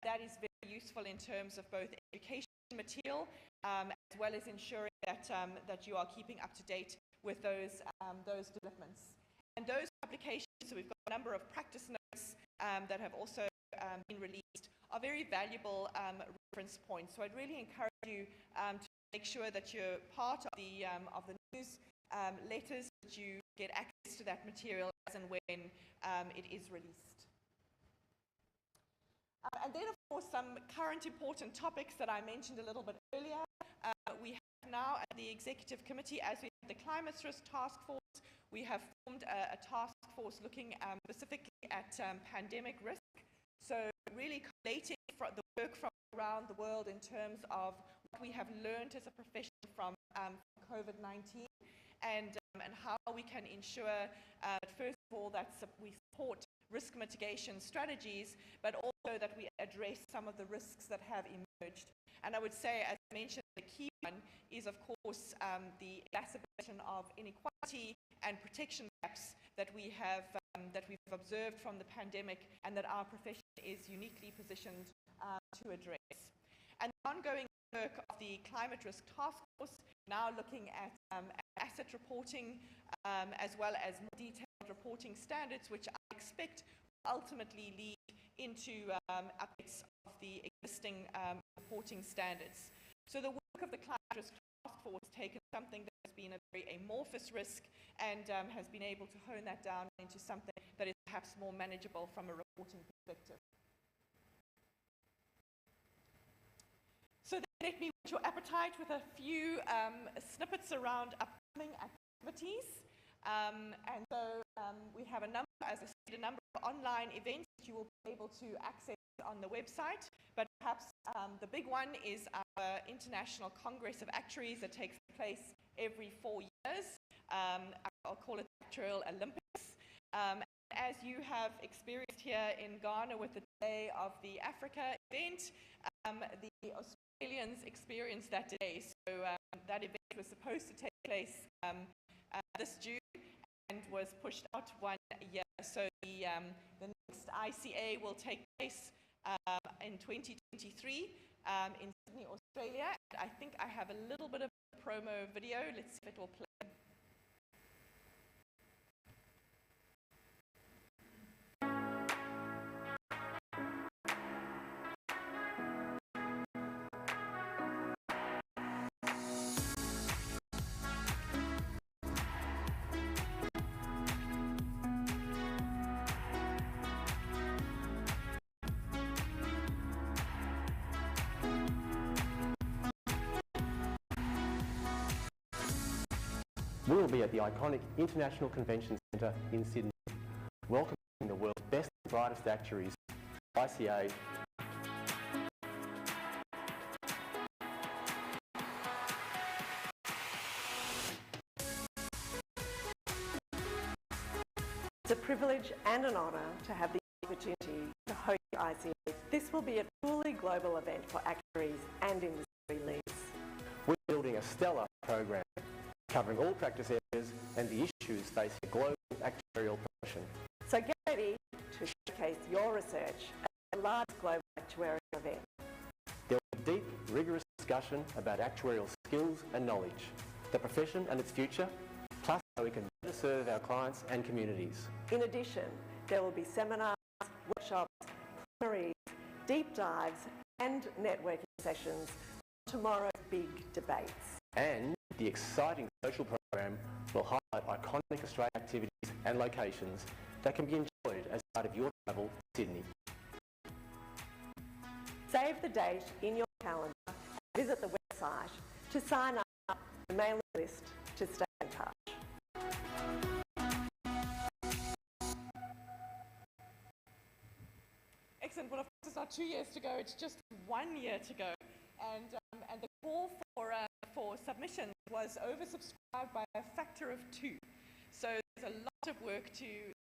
that is very useful in terms of both education material as well as ensuring that you are keeping up to date with those developments. And those publications, so we've got a number of practice notes that have also been released, are very valuable reference points. So I'd really encourage you to make sure that you're part of the news letters, that you get access to that material as and when it is released. And then, of course, some current important topics that I mentioned a little bit earlier. We have now at the Executive Committee, as we have the Climate Risk Task Force, we have formed a task force looking specifically at pandemic risk. So really collating the work from around the world in terms of what we have learned as a profession from COVID-19 and how we can ensure, first of all, that we support risk mitigation strategies, but also that we address some of the risks that have emerged. And I would say, as I mentioned, the key one is, of course, the exacerbation of inequality and protection gaps that we've observed from the pandemic and that our profession is uniquely positioned to address. And the ongoing work of the Climate Risk Task Force, now looking at asset reporting as well as more detailed reporting standards, which I expect will ultimately lead into updates of the existing reporting standards. So the work of the Climate Risk Task Force has taken something that has been a very amorphous risk and has been able to hone that down into something that is perhaps more manageable from a reporting perspective. So let me whet your appetite with a few snippets around upcoming activities. And so we have a number, as I said, a number of online events that you will be able to access on the website. But perhaps the big one is our International Congress of Actuaries that takes place every 4 years. I'll call it Actuarial Olympics. As you have experienced here in Ghana with the Day of the Africa event, the Australians experienced that today. So that event was supposed to take place this June and was pushed out 1 year. So the next ICA will take place in 2023 in Sydney, Australia. And I think I have a little bit of a promo video. Let's see if it will play. We will be at the iconic International Convention Centre in Sydney, welcoming the world's best and brightest actuaries, ICA. It's a privilege and an honour to have the opportunity to host ICA. This will be a truly global event for actuaries and industry leaders. We're building a stellar program covering all practice areas and the issues facing a global actuarial profession. So get ready to showcase your research at the largest global actuarial event. There will be deep, rigorous discussion about actuarial skills and knowledge, the profession and its future, plus how we can better serve our clients and communities. In addition, there will be seminars, workshops, plenaries, deep dives and networking sessions on tomorrow's big debates. And the exciting social program will highlight iconic Australian activities and locations that can be enjoyed as part of your travel to Sydney. Save the date in your calendar and visit the website to sign up to the mailing list to stay in touch. Excellent. Well, of course, it's not 2 years to go, it's just 1 year to go. And the call for submissions was oversubscribed by a factor of 2. So there's a lot of work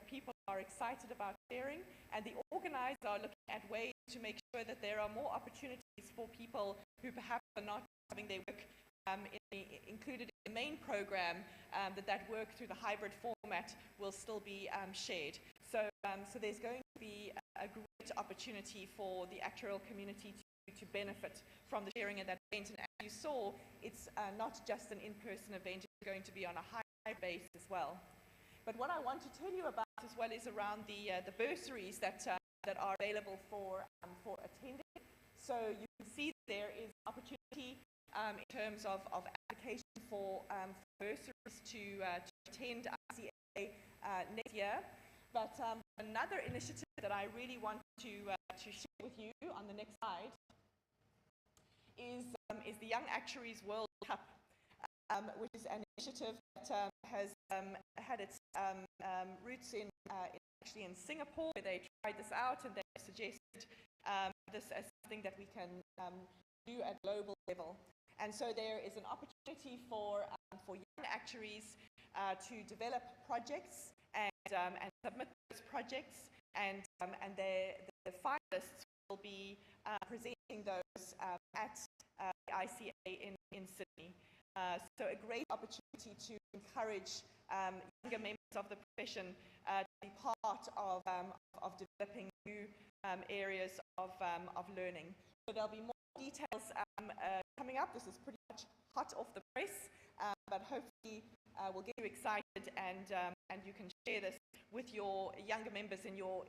people are excited about sharing, and the organisers are looking at ways to make sure that there are more opportunities for people who perhaps are not having their work included in the main program, that work through the hybrid format will still be shared. So there's going to be a great opportunity for the actuarial community to benefit from the sharing of that event. And as you saw, it's not just an in-person event, it's going to be on a high base as well. But what I want to tell you about as well is around the bursaries that are available for attending. So you can see there is opportunity in terms of application for bursaries to attend ICA next year. But another initiative that I really want to share with you on the next slide is the Young Actuaries World Cup, which is an initiative that has had its roots actually in Singapore, where they tried this out and they suggested this as something that we can do at global level. And so there is an opportunity for young actuaries to develop projects and submit those projects, and the finalists will be presenting those at the ICA in Sydney. So a great opportunity to encourage younger members of the profession to be part of developing new areas of learning. So there'll be more details coming up. This is pretty much hot off the press, but hopefully we'll get you excited, and you can share this with your younger members in your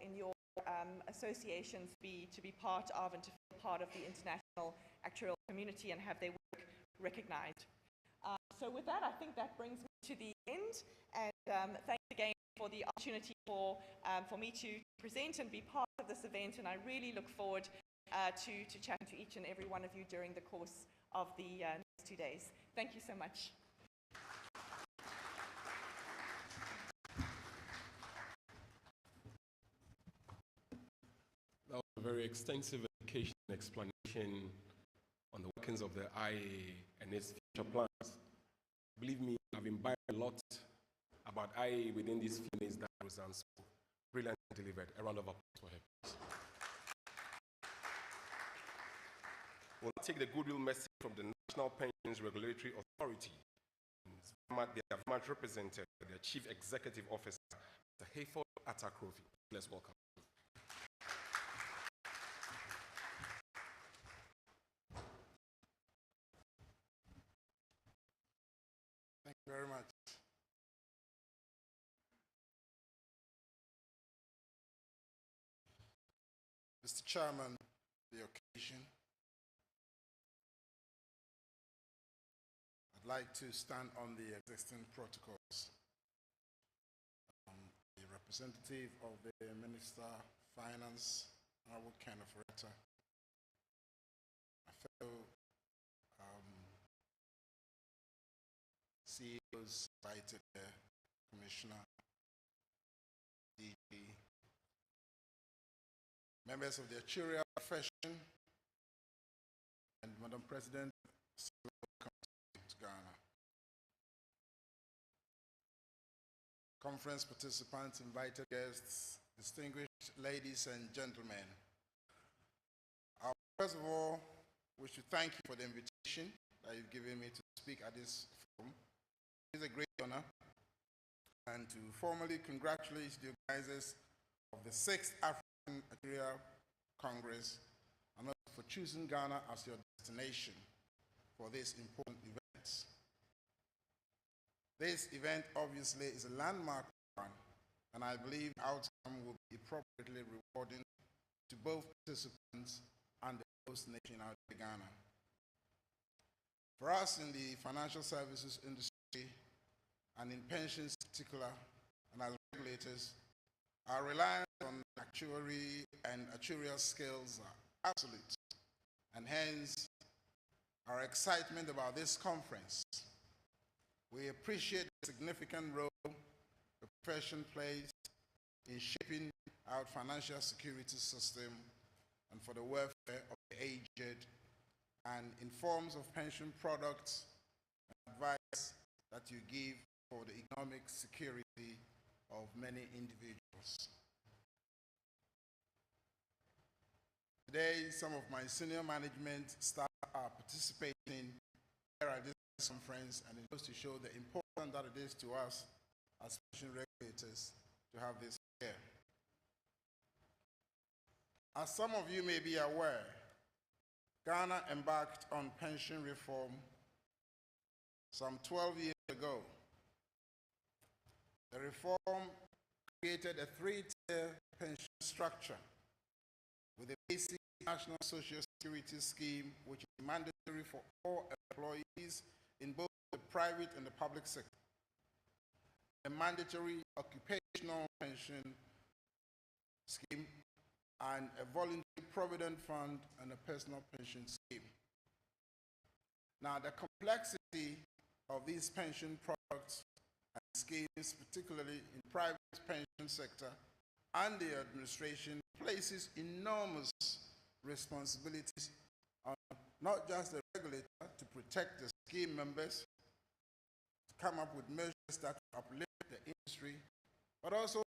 associations to be part of and to feel part of the international actuarial community and have their work recognized. So with that, I think that brings me to the end, and thanks again for the opportunity for me to present and be part of this event, and I really look forward to chatting to each and every one of you during the course of the next 2 days. Thank you so much. That was a very extensive education explanation on the workings of the IA and its future plans. Believe me, I've imbibed a lot about IA within these few minutes that Roseanne so brilliantly delivered. A round of applause for her, please. We'll take the goodwill message from the National Pensions Regulatory Authority. They have much represented their Chief Executive Officer, Mr. Hayford Atakrofi. Let's welcome. Thank you very much. Mr. Chairman, the occasion, I'd like to stand on the existing protocols. The representative of the Minister of Finance, Honorable Kenneth Retta, my fellow CEOs invited there, Commissioner, DG, members of the actuarial profession, and Madam President, welcome to Ghana. Conference participants, invited guests, distinguished ladies and gentlemen. I first of all wish to thank you for the invitation that you've given me to speak at this forum. It is a great honor, and to formally congratulate the organizers of the 6th African Actuarial Congress and also for choosing Ghana as your destination for this important event. This event obviously is a landmark one, and I believe the outcome will be appropriately rewarding to both participants and the host nation out of Ghana. For us in the financial services industry, and in pensions in particular, and as regulators, our reliance on actuary and actuarial skills are absolute, and hence our excitement about this conference. We appreciate the significant role the profession plays in shaping our financial security system and for the welfare of the aged, and in forms of pension products and advice that you give for the economic security of many individuals. Today, some of my senior management staff are participating here at this conference, and it goes to show the importance that it is to us as pension regulators to have this here. As some of you may be aware, Ghana embarked on pension reform some 12 years ago. The reform created a 3-tier pension structure with a basic national social security scheme, which is mandatory for all employees in both the private and the public sector, a mandatory occupational pension scheme, and a voluntary provident fund and a personal pension scheme. Now, the complexity of these pension products and schemes, particularly in private pension sector, and the administration places enormous responsibilities on not just the regulator to protect the scheme members, to come up with measures that uplift the industry, but also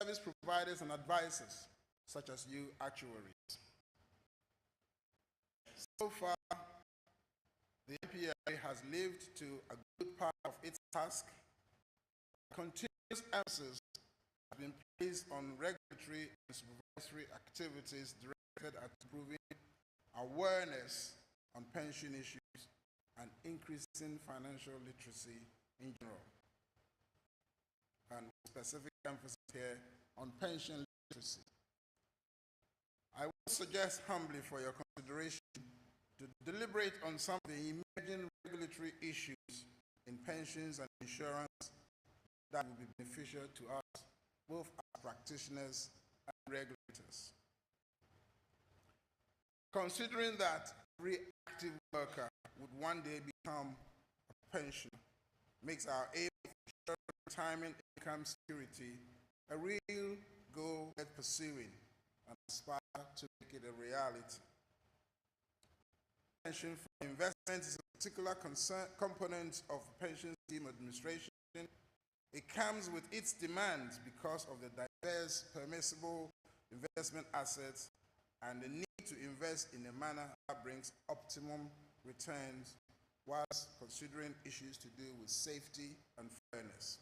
service providers and advisors, such as you actuaries. So far, the NPRA has lived to a good part of its task. Continuous emphasis has been placed on regulatory and supervisory activities directed at improving awareness on pension issues and increasing financial literacy in general. And specific emphasis here on pension literacy. I would suggest humbly for your consideration to deliberate on some of the emerging regulatory issues in pensions and insurance that will be beneficial to us, both as practitioners and regulators. Considering that every active worker would one day become a pensioner, makes our aim of ensuring retirement income security a real goal worth pursuing and aspire to make it a reality. Pension for investment is a particular component of pension scheme administration. It comes with its demands because of the diverse permissible investment assets and the need to invest in a manner that brings optimum returns whilst considering issues to do with safety and fairness.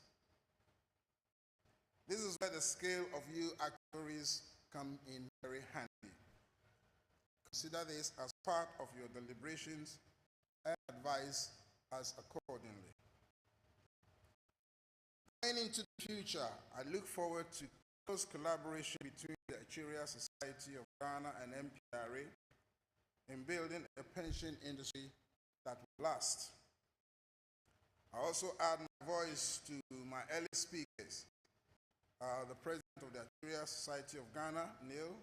This is where the scale of you actuaries come in very handy. Consider this as part of your deliberations and advise us accordingly. Going into the future, I look forward to close collaboration between the Actuarial Society of Ghana and NPRA in building a pension industry that will last. I also add my voice to my early speakers, the President of the Actuarial Society of Ghana, Neil,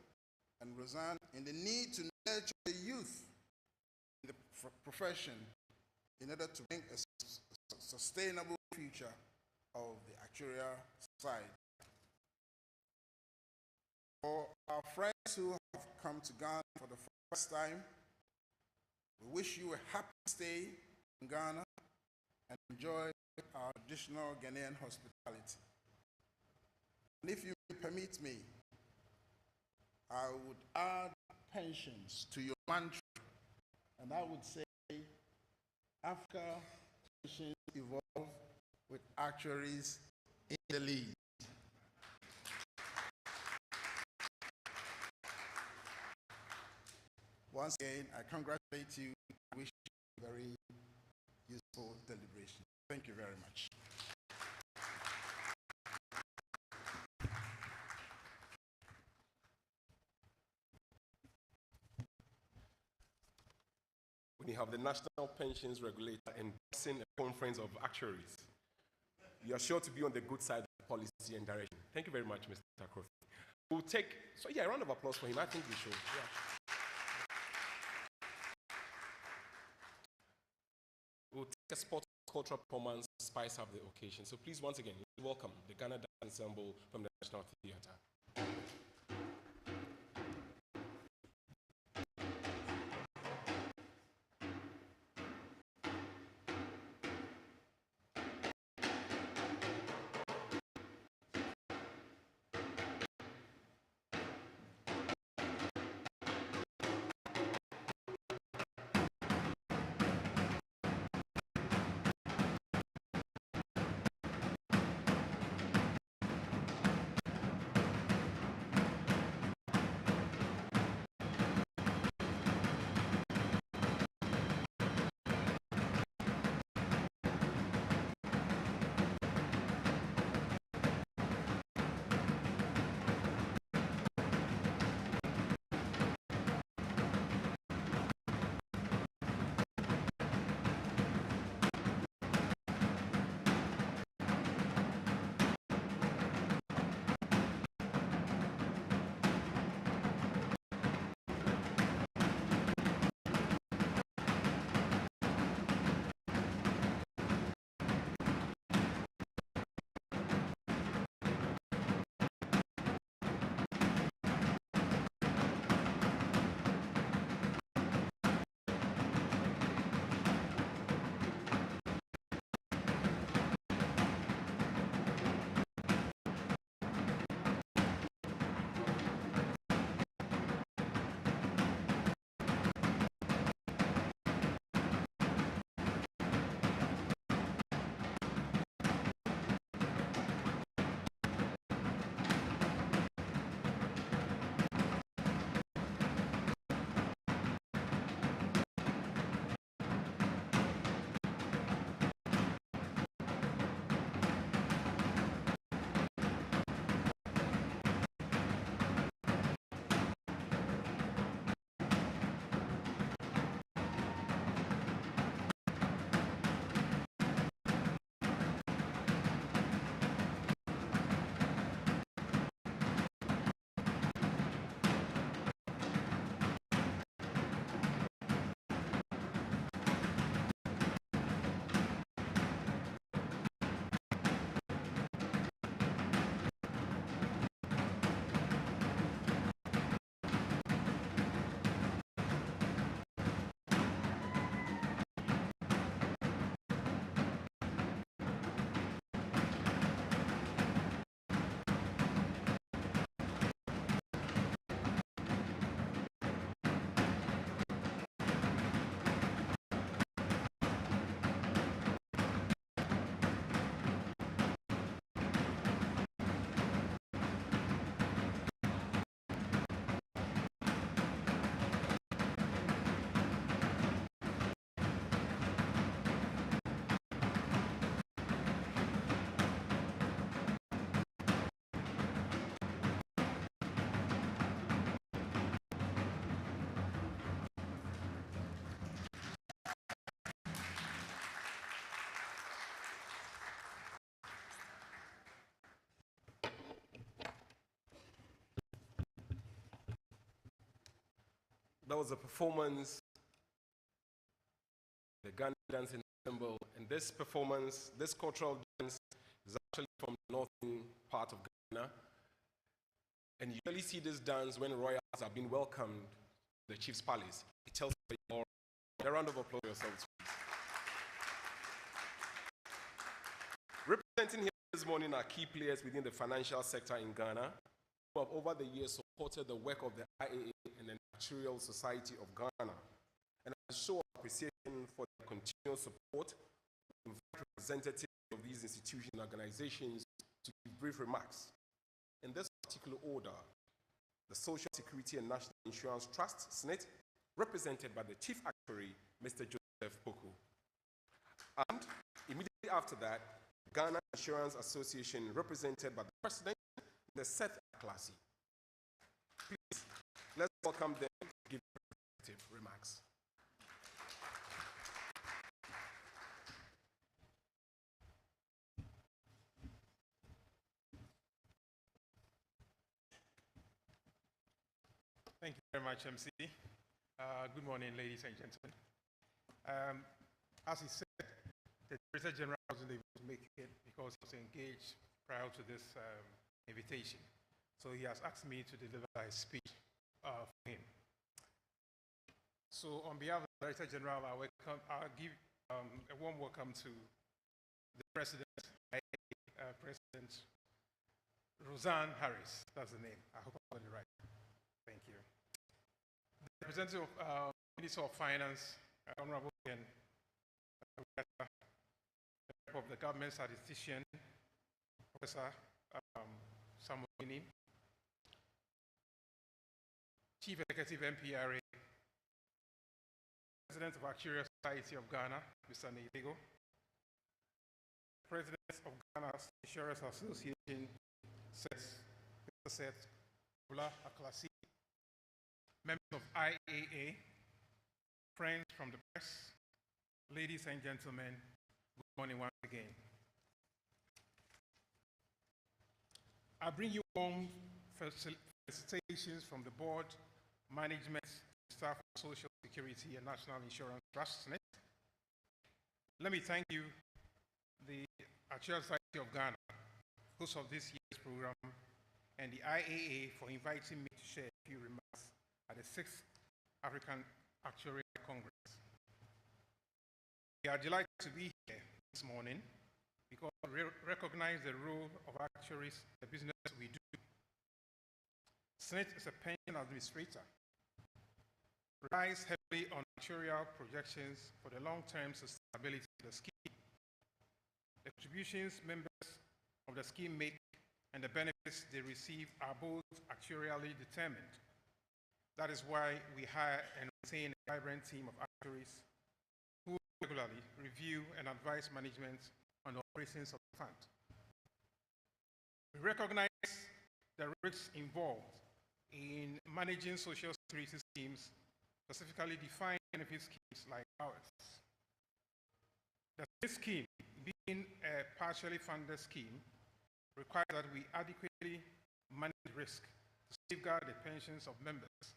and Roseanne, in the need to nurture the youth in the profession in order to bring a sustainable future of the Actuarial Society. For our friends who have come to Ghana for the first time, we wish you a happy stay in Ghana and enjoy our traditional Ghanaian hospitality. And if you permit me, I would add pensions to your mantra, and I would say, Africa pensions evolve with actuaries in the lead. Once again, I congratulate you and wish you a very useful deliberation. Thank you very much. When you have the National Pensions Regulator endorsing a conference of actuaries, you are sure to be on the good side of the policy and direction. Thank you very much, Mr. Kofi. We'll take, a round of applause for him. I think we should. Yeah. We'll take a sport cultural performance to spice up the occasion. So please, once again, welcome the Ghana Dance Ensemble from the National Theatre. That was a performance, the Ghana Dance Ensemble, and this performance, this cultural dance, is actually from the northern part of Ghana. And you usually see this dance when royals have been welcomed to the chief's palace. It tells you more. A round of applause for yourselves, please. Representing here this morning are key players within the financial sector in Ghana, who have over the years supported the work of the IAA and the Actuarial Society of Ghana. And as a show of appreciation for their continual support, we invite representatives of these institutions and organizations to give brief remarks. In this particular order, the Social Security and National Insurance Trust, SNIT, represented by the Chief Actuary, Mr. Joseph Poku. And immediately after that, Ghana Insurance Association, represented by the President, the Seth Classy. Please, let's welcome them to give respective remarks. Thank you very much, MC. Good morning, ladies and gentlemen. As he said, the Director General wasn't able to make it because he was engaged prior to this invitation. So he has asked me to deliver his speech for him. So on behalf of the Director General, I'll give a warm welcome to the President, President Roseanne Harris. That's the name. I hope I got it right. Thank you. The representative of Minister of Finance, Honorable Ken, of the government statistician, Professor Samuini, Chief Executive MPRA, President of Actuarial Society of Ghana, Mr. Neidego, President of Ghana's Insurance Association, Mr. Seth Classy, members of IAA, friends from the press, ladies and gentlemen, good morning once again. I bring you warm felicitations from the board, management, staff of Social Security and National Insurance Trust. Let me thank you, the Actuarial Society of Ghana, host of this year's program, and the IAA for inviting me to share a few remarks at the 6th African Actuarial Congress. We are delighted to be here this morning because we recognize the role of actuaries in the business we do. SNIT is a pension administrator, relies heavily on actuarial projections for the long-term sustainability of the scheme. The contributions members of the scheme make and the benefits they receive are both actuarially determined. That is why we hire and retain a vibrant team of actuaries who regularly review and advise management on the operations of the fund. We recognize the risks involved in managing social security schemes, specifically defined benefit schemes like ours. This scheme, being a partially funded scheme, requires that we adequately manage risk to safeguard the pensions of members.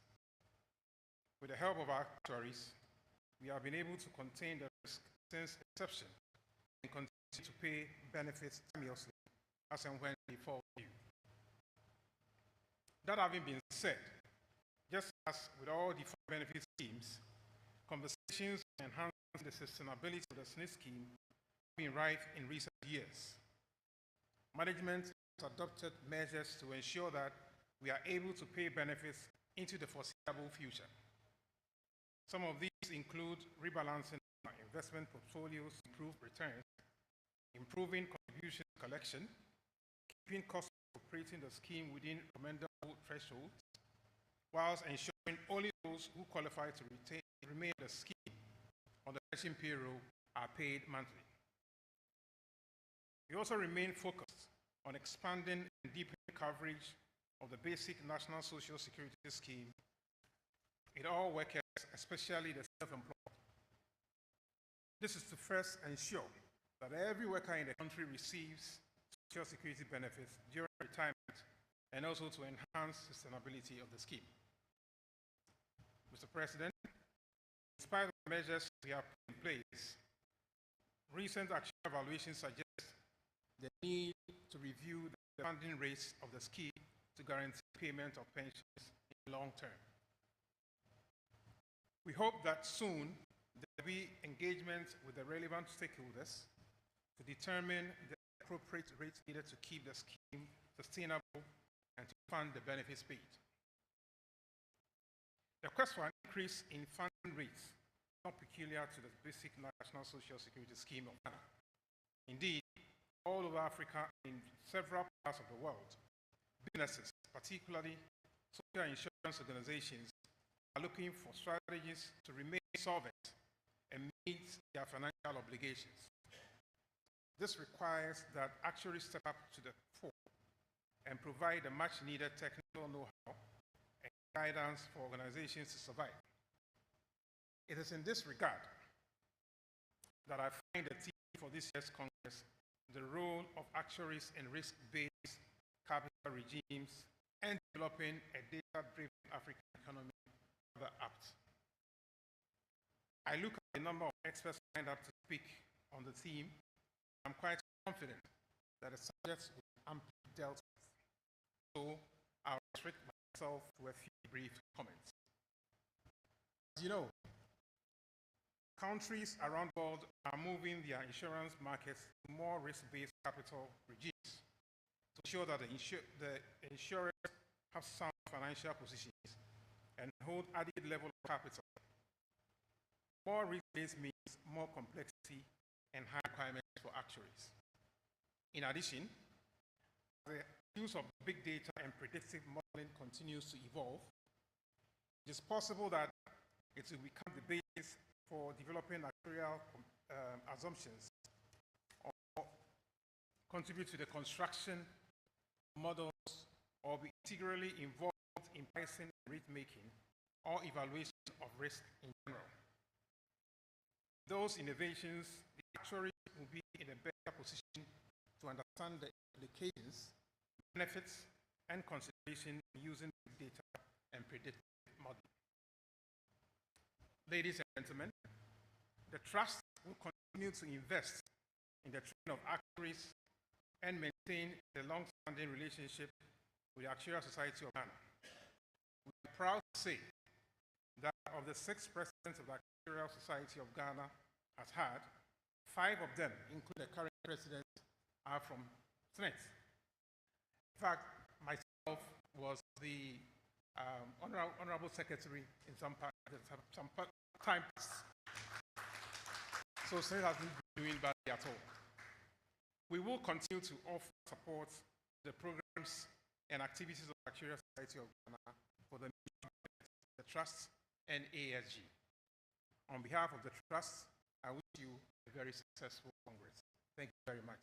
With the help of our actuaries, we have been able to contain the risk since inception and continue to pay benefits timeously as and when they fall due. That having been said, just as with all defined benefit schemes, conversations on enhancing the sustainability of the SNIT scheme have been rife in recent years. Management has adopted measures to ensure that we are able to pay benefits into the foreseeable future. Some of these include rebalancing our investment portfolios to improve returns, improving contribution collection, keeping costs of operating the scheme within recommendable thresholds, whilst ensuring only those who qualify to remain the scheme on the pension payroll are paid monthly. We also remain focused on expanding and deepening coverage of the basic National Social Security Scheme in all workers, especially the self-employed. This is to first ensure that every worker in the country receives Social Security benefits during retirement and also to enhance sustainability of the scheme. Mr. President, in spite of the measures we have put in place, recent action evaluations suggest the need to review the funding rates of the scheme to guarantee payment of pensions in the long term. We hope that soon there will be engagement with the relevant stakeholders to determine the appropriate rates needed to keep the scheme sustainable and to fund the benefits paid. The request for an increase in funding rates is not peculiar to the basic National Social Security Scheme of Ghana. Indeed, all over Africa and in several parts of the world, businesses, particularly social insurance organizations, are looking for strategies to remain solvent and meet their financial obligations. This requires that actuaries step up to the fore and provide the much-needed technical know-how and guidance for organizations to survive. It is in this regard that I find the theme for this year's Congress, the role of actuaries in risk-based capital regimes and developing a data-driven African economy, rather apt. I look at the number of experts lined up to speak on the theme. I'm quite confident that the subjects will be amply dealt with. So I'll restrict myself to a few brief comments. As you know, countries around the world are moving their insurance markets to more risk-based capital regimes to ensure that the insurers have sound financial positions and hold added level of capital. More risk-based means more complexity and high requirements for actuaries. In addition, the use of big data and predictive modeling continues to evolve. It is possible that it will become the basis for developing actuarial assumptions or contribute to the construction of models or be integrally involved in pricing and rate making or evaluation of risk in general. Those innovations, the actuaries will be in a better position to understand the implications, benefits, and consideration in using big data and predictive modeling. Ladies and gentlemen, the Trust will continue to invest in the training of actuaries and maintain the long-standing relationship with the Actuarial Society of Ghana. We are proud to say that of the 6 presidents of the Actuarial Society of Ghana has had, 5 of them, including the current president, are from Senate. In fact, myself was the honorable secretary in some time past. So Senate has been doing badly at all. We will continue to offer support to the programs and activities of the Actuarial Society of Ghana for the Trust and ASG. On behalf of the Trust, I wish you a very successful Congress. Thank you very much.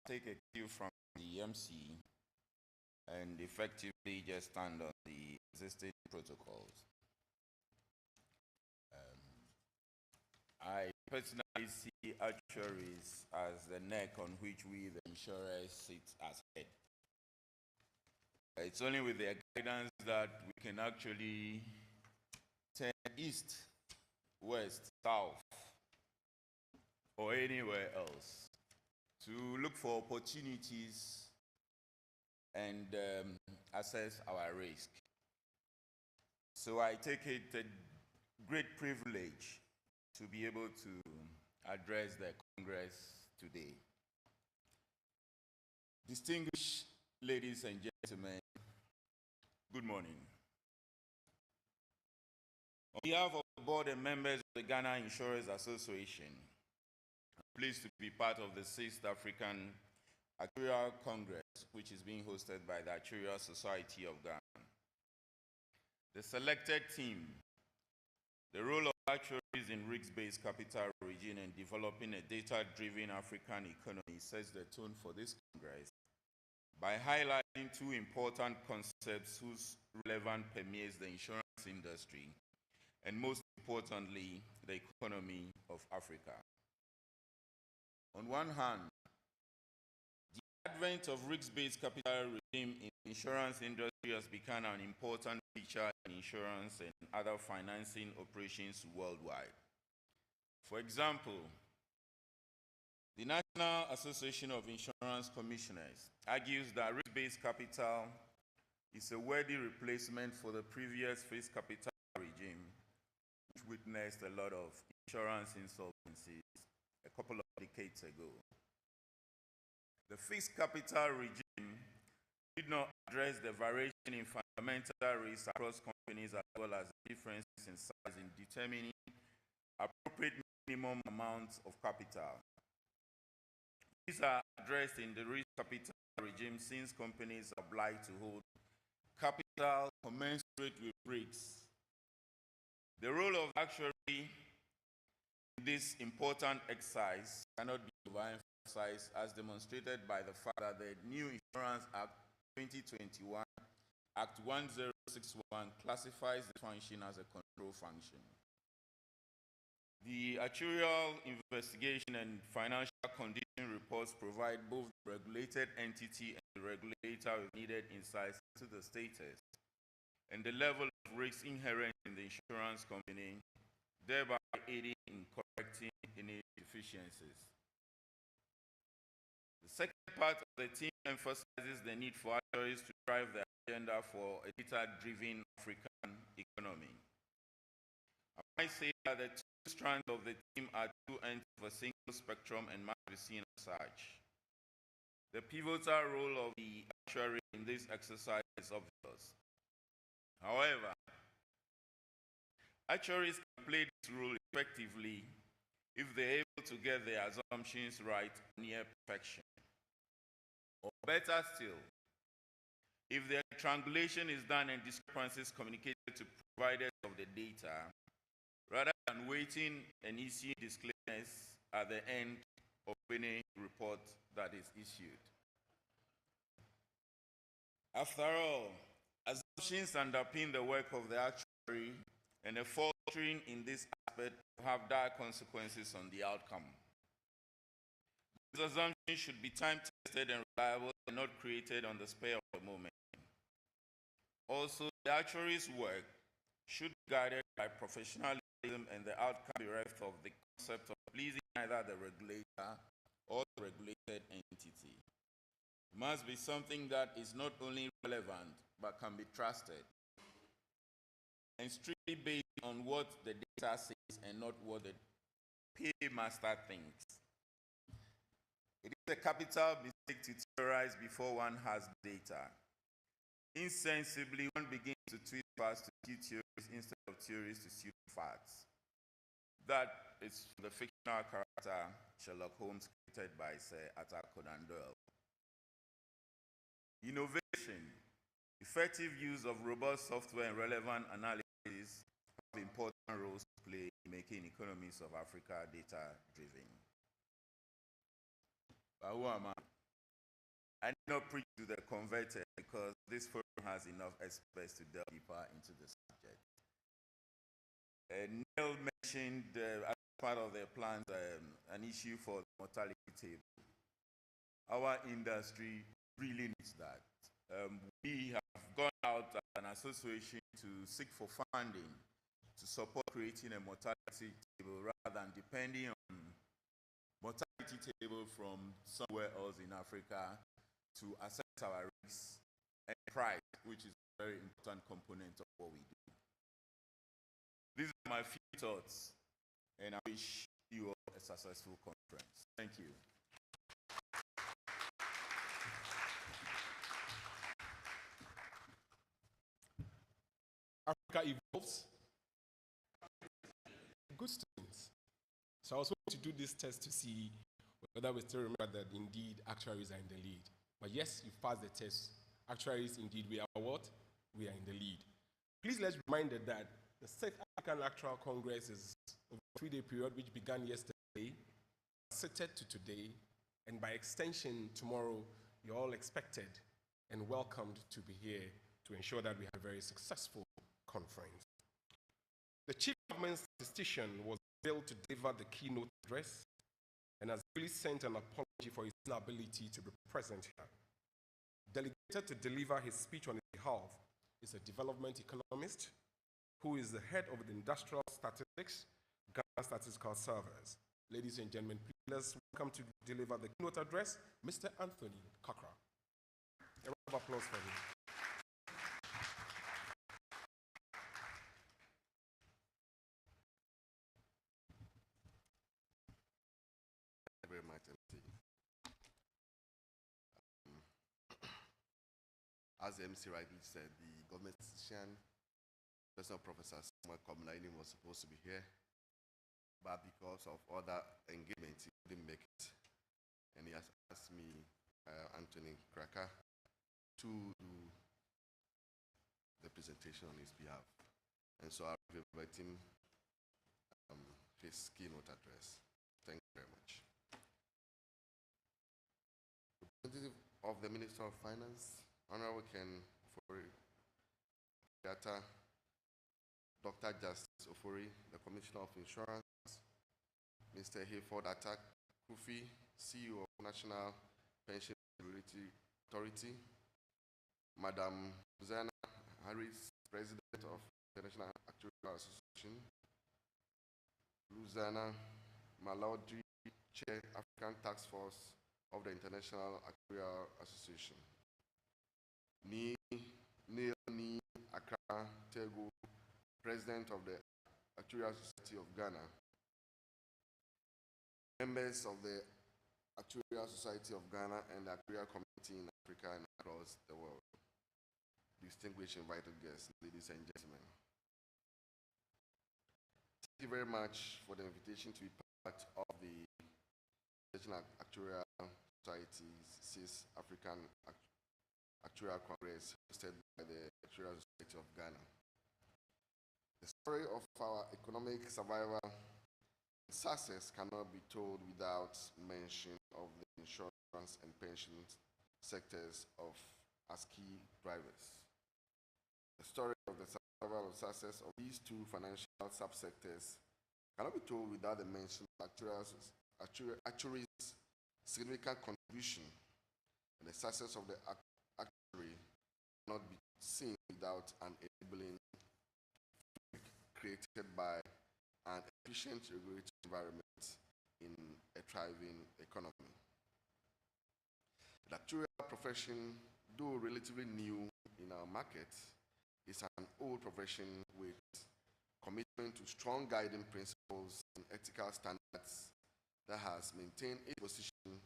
Take a cue from the MC and effectively just stand on the existing protocols. I personally see actuaries as the neck on which we, the insurers, sit as head. It's only with their guidance that we can actually turn east, west, south, or anywhere else to look for opportunities and assess our risk. So I take it a great privilege to be able to address the Congress today. Distinguished ladies and gentlemen, good morning. On behalf of the board and members of the Ghana Insurers Association, I'm pleased to be part of the 6th African Actuarial Congress, which is being hosted by the Actuarial Society of Ghana. The selected theme The role of actuaries in risk-based capital regime and developing a data-driven African economy sets the tone for this Congress by highlighting two important concepts whose relevance permeates the insurance industry and, most importantly, the economy of Africa. On one hand, the advent of risk-based capital regime in the insurance industry has become an important feature in insurance and other financing operations worldwide. For example, the National Association of Insurance Commissioners argues that risk-based capital is a worthy replacement for the previous fixed capital regime, which witnessed a lot of insurance insolvencies a couple of decades ago. The fixed capital regime did not address the variation in fundamental risks across companies as well as the differences in size in determining appropriate minimum amounts of capital. These are addressed in the risk capital regime since companies are obliged to hold capital commensurate with risks. The role of actuary in this important exercise cannot be overemphasized, as demonstrated by the fact that the new Insurance Act 2021, Act 1061, classifies the function as a control function. The actuarial investigation and financial condition reports provide both the regulated entity and the regulator with needed insights into the status and the level of risk inherent in the insurance company, thereby aiding in correcting any deficiencies. The second part of the team emphasizes the need for actuaries to drive the agenda for a data-driven African economy. I might say that the two strands of the team are two ends of a single spectrum and must be seen as such. The pivotal role of the actuary in this exercise is obvious. However, actuaries can play this role effectively if they're able to get their assumptions right near perfection. Or better still, if their triangulation is done and discrepancies communicated to providers of the data, rather than waiting and issuing disclaimers at the end of any report that is issued. After all, assumptions underpin the work of the actuary, and a faltering in this aspect will have dire consequences on the outcome. These assumptions should be time-tested and reliable and not created on the spur of the moment. Also, the actuary's work should be guided by professionalism and the outcome bereft of the concept of pleasing either the regulator or the regulated entity. It must be something that is not only relevant but can be trusted and strictly based on what the data says and not what the paymaster thinks. It is a capital mistake to theorize before one has data. Insensibly, one begins to twist facts to suit theories instead of theories to suit facts. That is the fictional character Sherlock Holmes created by Sir Arthur Conan Doyle. Innovation, effective use of robust software and relevant analysis have important roles to play in making economies of Africa data-driven. But who am I? I did not preach to the converted because this forum has enough experts to delve deeper into the subject. Neil mentioned as part of their plans an issue for the mortality table. Our industry really needs that. We have gone out as an association to seek for funding to support creating a mortality table rather than depending on mortality table from somewhere else in Africa to assess our risks and price, which is a very important component of what we do. These are my few thoughts, and I wish you all a successful conference. Thank you. Africa evolves. Good students. So I was hoping to do this test to see whether we still remember that indeed actuaries are in the lead. But yes, you passed the test. Actuaries, indeed, we are what? We are in the lead. Please let's be reminded that the set African Actuarial Congress is over a 3-day period which began yesterday, seated to today, and by extension, tomorrow, you're all expected and welcomed to be here to ensure that we have a very successful conference. The Chief Government Statistician was able to deliver the keynote address and has really sent an apology for his inability to be present here. Delegated to deliver his speech on his behalf is a development economist who is the head of the Industrial Statistics, Ghana Statistical Service. Ladies and gentlemen, please let's welcome to deliver the keynote address, Mr. Anthony Kakra. A round of applause for him. Thank you very much, MC. As the MC rightly said, the government statistician, Professor Samuel Komlaini, was supposed to be here, but because of other engagements, he couldn't make it. And he has asked me, Anthony Kraka, to do the presentation on his behalf. And so I'll be inviting his keynote address. Thank you very much. Representative of the Minister of Finance, Honorable Ken Ofori, Dr. Justice Ofori, the Commissioner of Insurance, Mr. Hayford Attack Kufi, CEO of National Pension Regulatory Authority, Madam Susanna Harris, President of International Actuarial Association, Luzana Malaudri, Chair, African Task Force of the International Actuarial Association, Neil Accra Tego, President of the Actuarial Society of Ghana, members of the Actuarial Society of Ghana and the Actuarial Community in Africa and across the world, distinguished invited guests, ladies and gentlemen. Thank you very much for the invitation to be part of the International Actuarial Society's 6th African Actuarial Congress hosted by the Actuarial Society of Ghana. The story of our economic survival and success cannot be told without mention of the insurance and pension sectors as key drivers. The story of the survival and success of these two financial subsectors cannot be told without the mention of actuaries' significant contribution, and the success of the actuary cannot be seen without an enabling created by an efficient regulatory environment in a thriving economy. The actuarial profession, though relatively new in our market, is an old profession with commitment to strong guiding principles and ethical standards that has maintained its position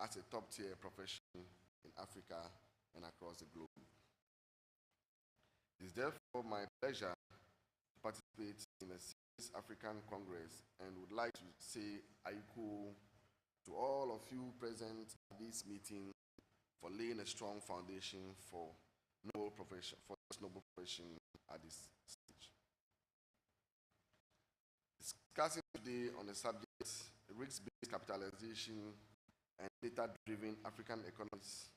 as a top-tier profession in Africa and across the globe. It is therefore my pleasure to participate in the 6th African Congress and would like to say aiku to all of you present at this meeting for laying a strong foundation for this noble profession at this stage. Discussing today on the subject risk-based capitalization and data-driven African economies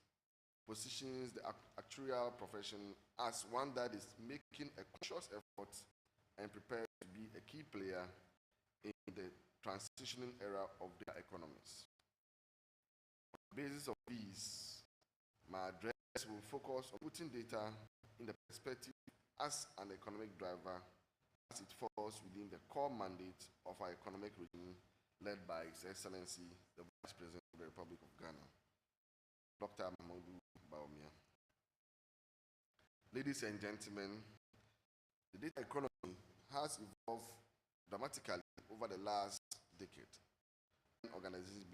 positions the actuarial profession as one that is making a conscious effort and prepared to be a key player in the transitioning era of their economies. On the basis of these, my address will focus on putting data in the perspective as an economic driver as it falls within the core mandate of our economic regime led by His Excellency, the Vice President of the Republic of Ghana, Dr. Mamadou Bawumia. Ladies and gentlemen, the data economy has evolved dramatically over the last decade. Organizations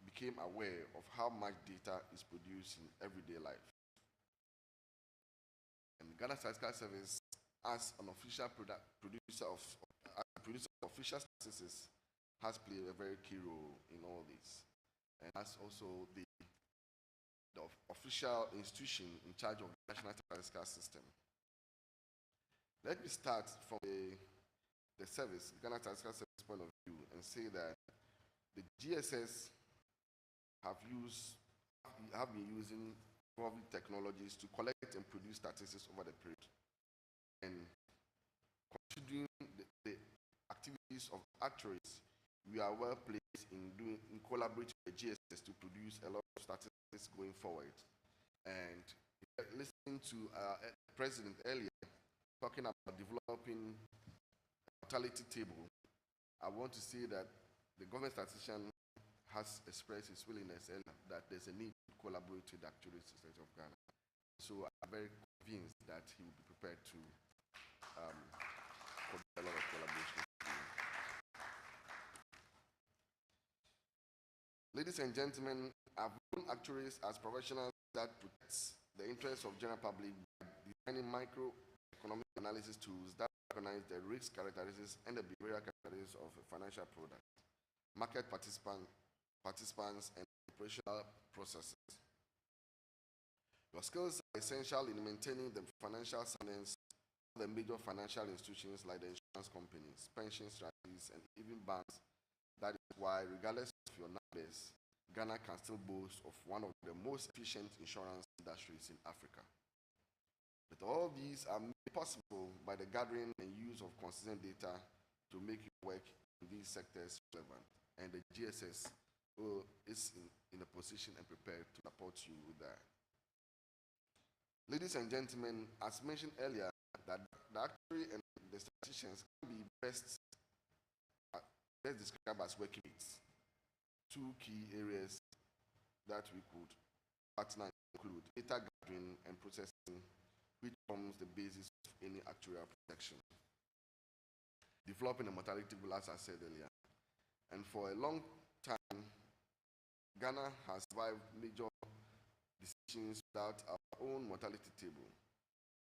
became aware of how much data is produced in everyday life. And Ghana Statistical Service, as an official producer of official statistics, has played a very key role in all this. And as also the official institution in charge of the National Statistical System. Let me start from the service, Ghana Statistical Service point of view, and say that the GSS have been using evolving technologies to collect and produce statistics over the period. And considering the activities of actuaries, we are well placed in collaborating with the GSS to produce a lot of statistics going forward. And listening to the President earlier talking about developing a mortality table, I want to say that the government statistician has expressed his willingness and that there's a need to collaborate with the Actuary Society of Ghana. So I'm very convinced that he will be prepared to a lot of collaboration. Ladies and gentlemen, I've known actuaries as professionals that protects the interests of general public by designing microeconomic analysis tools that recognize the risk characteristics and the behavioral characteristics of a financial product, market participants, and operational processes. Your skills are essential in maintaining the financial soundness of the major financial institutions like the insurance companies, pension strategies, and even banks. That is why, regardless of your numbers, Ghana can still boast of one of the most efficient insurance industries in Africa. But all these are made possible by the gathering and use of consistent data to make your work in these sectors relevant. And the GSS is in a position and prepared to support you with that. Ladies and gentlemen, as mentioned earlier, that the actuary and the statisticians can be best described as working mates. Two key areas that we could partner include data gathering and processing, which forms the basis of any actuarial protection. Developing a mortality table, as I said earlier. And for a long time, Ghana has survived major decisions without our own mortality table.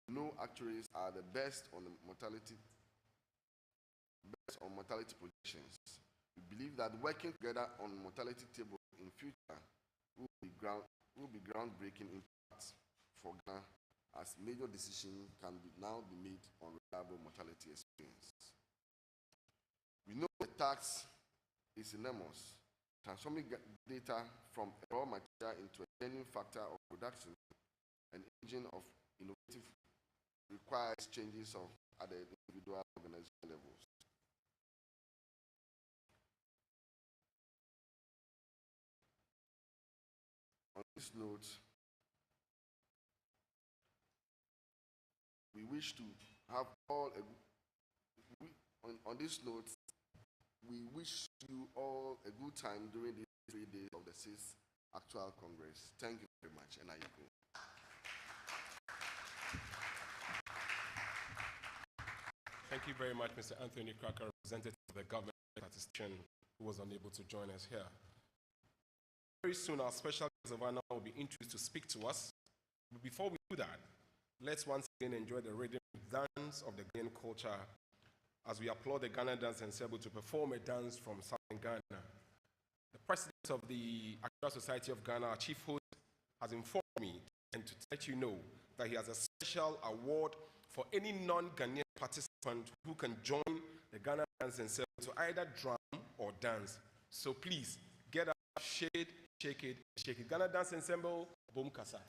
No actuaries are the best on the mortality projections. We believe that working together on mortality table in future will be groundbreaking impact for Ghana, as major decisions can now be made on reliable mortality experience. We know the tax is enormous. Transforming data from a raw material into a genuine factor of production and engine of innovative requires changes at the individual organization levels. On this note, we wish to have on this note, we wish you all a good time during these 3 days of the 6th Actual Congress. Thank you very much, and I go. Thank you very much, Mr. Anthony Cracker, representative of the government statistician who was unable to join us here. Very soon, our special guest of honor will be introduced to speak to us. But before we do that, let's once again enjoy the rhythm dance of the Ghanaian culture as we applaud the Ghana Dance Ensemble to perform a dance from Southern Ghana. The president of the Actuarial Society of Ghana, our chief host, has informed me and to let you know that he has a special award for any non-Ghanaian participant who can join the Ghana Dance Ensemble to either drum or dance. So please, get up, shake it, shake it, shake it. Ghana Dance Ensemble, Boom Kasa.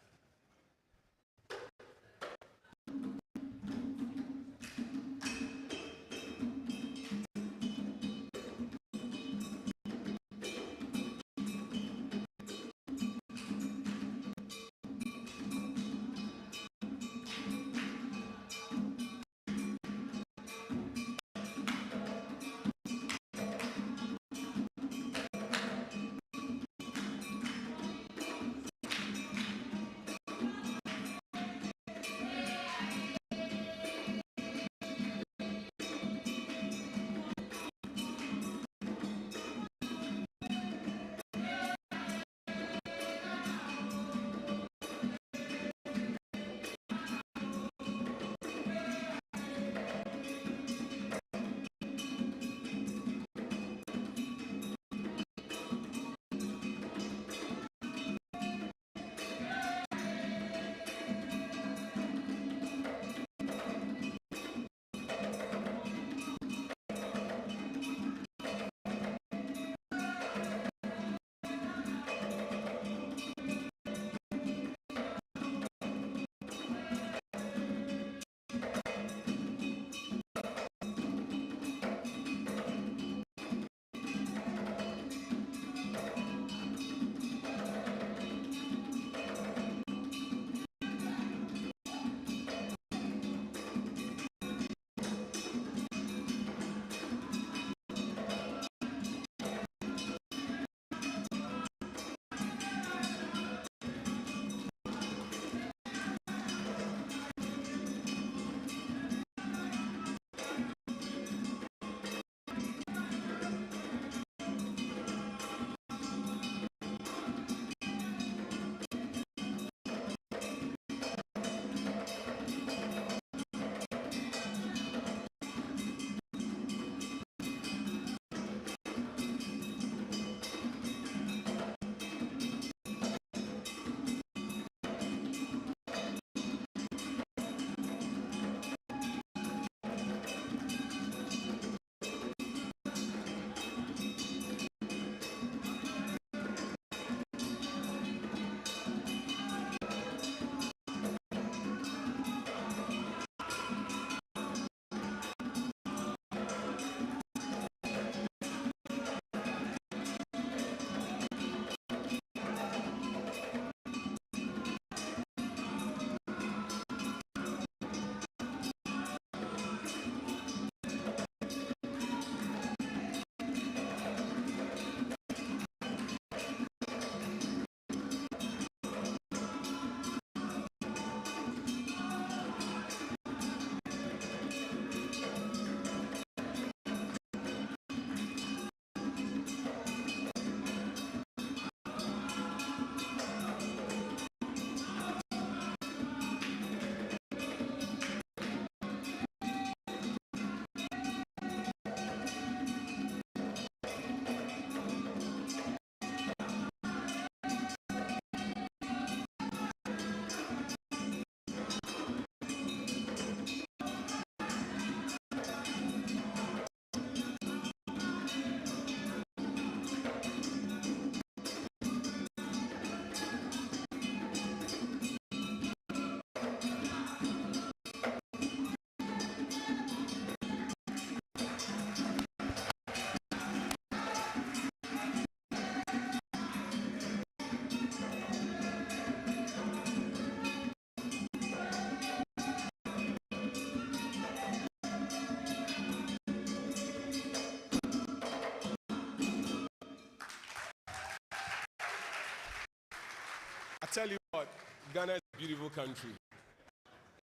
I tell you what, Ghana is a beautiful country.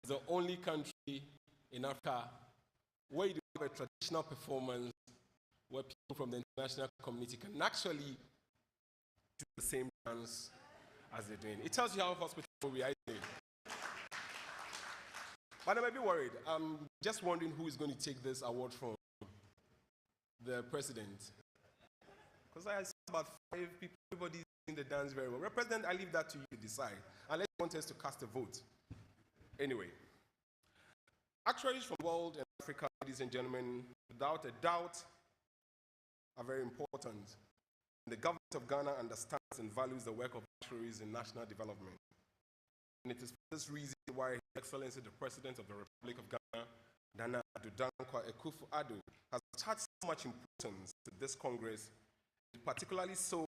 It's the only country in Africa where you have a traditional performance where people from the international community can actually do the same dance as they're doing. It tells you how hospitable we are. But I may be worried. I'm just wondering who is going to take this award from the president. Because I see about 5 people, everybody's doing the dance very well. President, I leave that to you to decide, unless you want us to cast a vote. Anyway, actuaries from the world and Africa, ladies and gentlemen, without a doubt, are very important. The government of Ghana understands and values the work of actuaries in national development. And it is for this reason why His Excellency, the President of the Republic of Ghana, Nana Addo Dankwa Akufo-Addo, has attached so much importance to this Congress, particularly so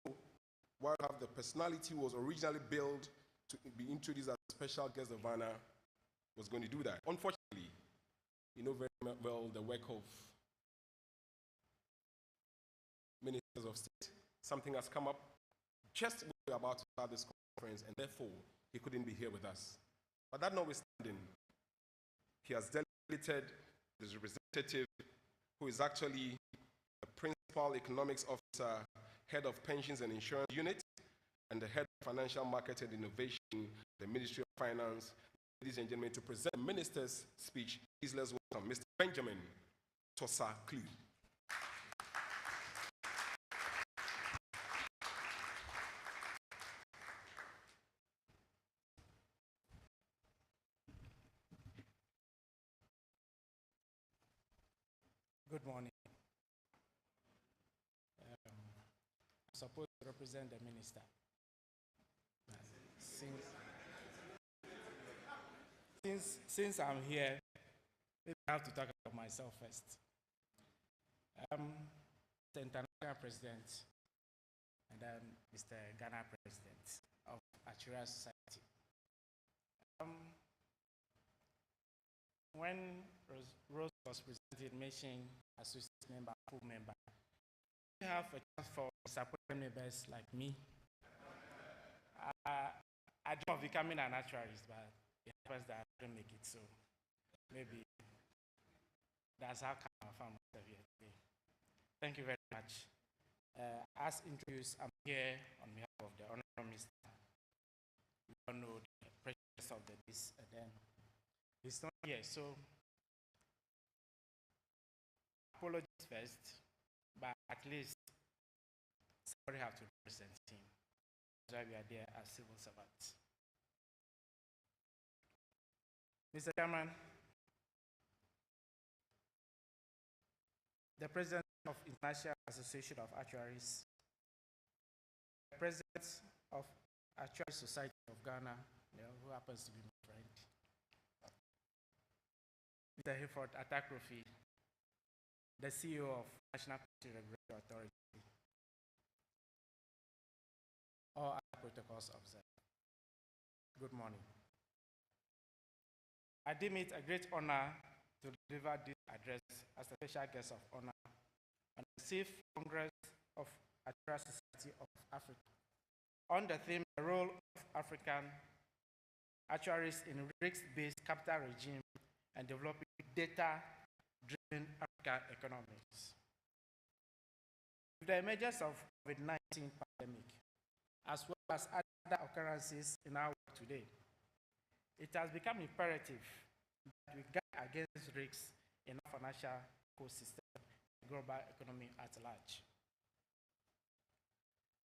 while the personality was originally billed to be introduced as a special guest of honor was going to do that. Unfortunately, you know very well the work of ministers of state. Something has come up just when we were about to start this conference, and therefore he couldn't be here with us. But that notwithstanding, he has delegated his representative, who is actually the principal economics officer, head of pensions and insurance unit, and the head of financial market and innovation, the Ministry of Finance. Ladies and gentlemen, to present the minister's speech, please let's welcome Mr. Benjamin Tosa Klu. Good morning. I'm supposed to represent the minister. Since I'm here, maybe I have to talk about myself first. I'm the international president, and I'm Mr. Ghana president of Actuarial Society. When Rose was presented, mentioning associate member, full member, we have a chance for supporting members like me. I dream of becoming an actuary, but it happens that I don't make it, so maybe that's how come I found myself here today. Thank you very much. As introduced, I'm here on behalf of the Honorable Minister. We all know the pressures of this, and then he's not here, so apologies first, but at least somebody have to represent him. That's why we are there as civil servants. Mr. Chairman, the President of International Association of Actuaries, the President of Actuary Society of Ghana, who happens to be my friend, Mr. Hayford Atakrofi, the CEO of National Regulatory Authority, all other protocols observed. Good morning. I deem it a great honor to deliver this address as a special guest of honor on the 6th Congress of Actuarial Society of Africa on the theme, the role of African actuaries in risk-based capital regime and developing data-driven African economies. With the emergence of COVID-19 pandemic, as well as other occurrences in our world today, it has become imperative that we guard against risks in our financial ecosystem and global economy at large.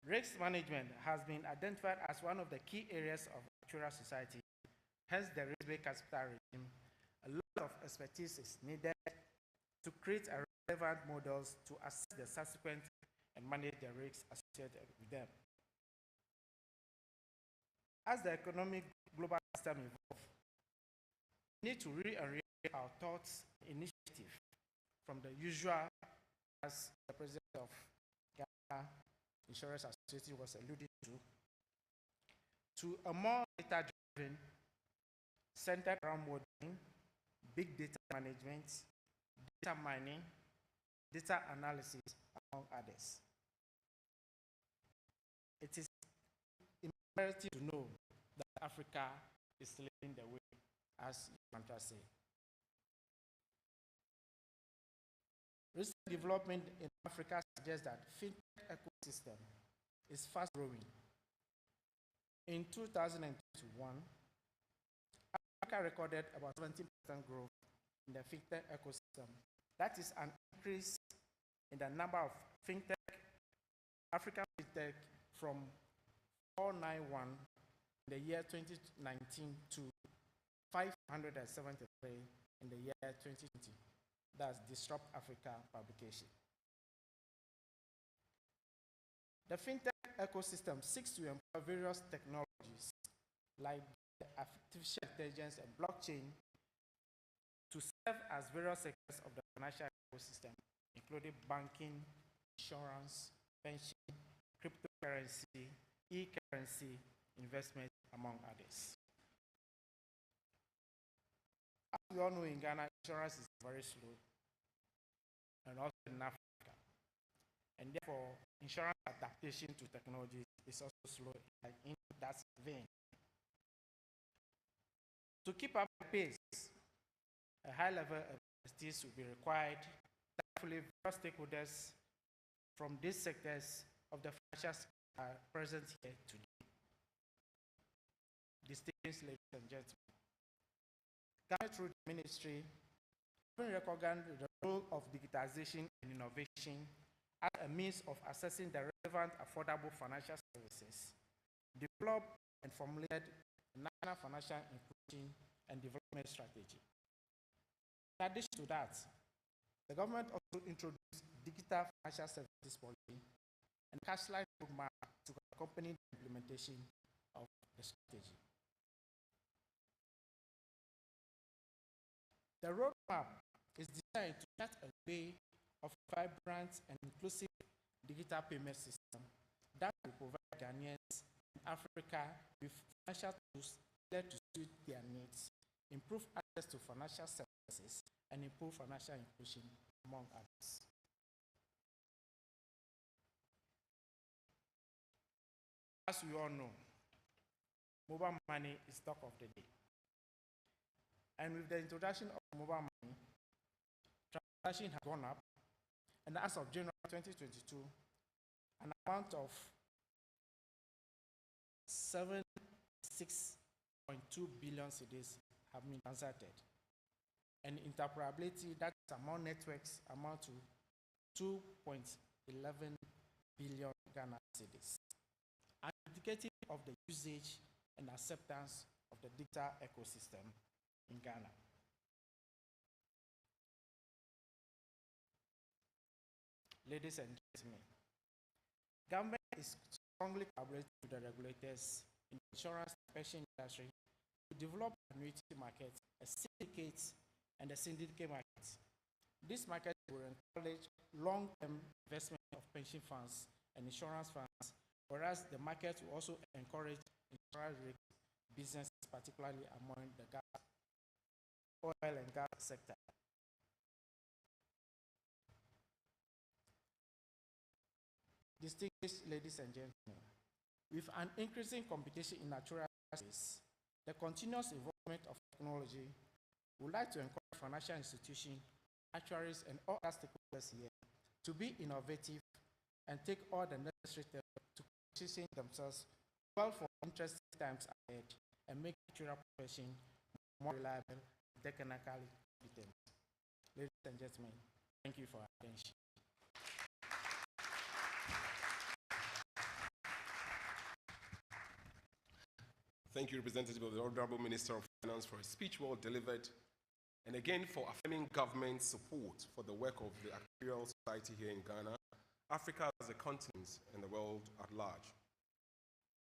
Risk management has been identified as one of the key areas of actuarial society. Hence, the risk-based capital regime, a lot of expertise is needed to create relevant models to assess the subsequent and manage the risks associated with them. As the economic global system evolves, we need to rearrange our thoughts and initiative from the usual, as the President of Ghana Insurance Association was alluding to a more data-driven, centered around modeling, big data management, data mining, data analysis, among others. It is imperative to know that Africa is leading the way, as Mantra say. Recent development in Africa suggests that Fintech Ecosystem is fast growing. In 2021, Africa recorded about 70% growth in the Fintech ecosystem. That is an increase in the number of African Fintech from 491 in the year 2019 to 573 in the year 2020. That's Disrupt Africa publication. The Fintech ecosystem seeks to employ various technologies like artificial intelligence and blockchain to serve as various sectors of the financial ecosystem, including banking, insurance, pension, cryptocurrency, e-currency, investment, among others. As we all know, in Ghana, insurance is very slow, and also in Africa. And therefore, insurance adaptation to technology is also slow, like in that vein. To keep up the pace, a high level of expertise will be required. Thankfully, various stakeholders from these sectors of the financial sector are present here today. Distinguished ladies and gentlemen, Ghana through the ministry, we recognize the role of digitization and innovation as a means of accessing the relevant, affordable financial services, develop and formulate a national financial inclusion and development strategy. In addition to that, the government also introduced digital financial services policy and cashless roadmap to accompany the implementation of the strategy. The roadmap is designed to chart a way of vibrant and inclusive digital payment system that will provide Ghanaians in Africa with financial tools tailored to suit their needs, improve access to financial services, and improve financial inclusion, among others. As we all know, mobile money is talk of the day. And with the introduction of mobile money, transaction has gone up, and as of January 2022, an amount of 76.2 billion cedis have been transacted. And interoperability, that's among networks, amount to 2.11 billion Ghana cedis, indicative of the usage and acceptance of the digital ecosystem in Ghana. Ladies and gentlemen, government is strongly collaborating with the regulators in the insurance and pension industry to develop annuity market, a syndicate, and a syndicate market. This market will encourage long-term investment of pension funds and insurance funds, whereas the market will also encourage insurance businesses, particularly among the gas, oil and gas sector. Distinguished ladies and gentlemen, with an increasing competition in natural space, the continuous involvement of technology, we would like to encourage financial institutions, actuaries, and all other stakeholders here to be innovative and take all the necessary steps to position themselves well for interesting times ahead and make the actuarial profession more reliable and technically competent. Ladies and gentlemen, thank you for your attention. Thank you, representative of the Honorable Minister of Finance, for a speech well delivered, and again for affirming government support for the work of the Actuarial Society here in Ghana, Africa as a continent, and the world at large.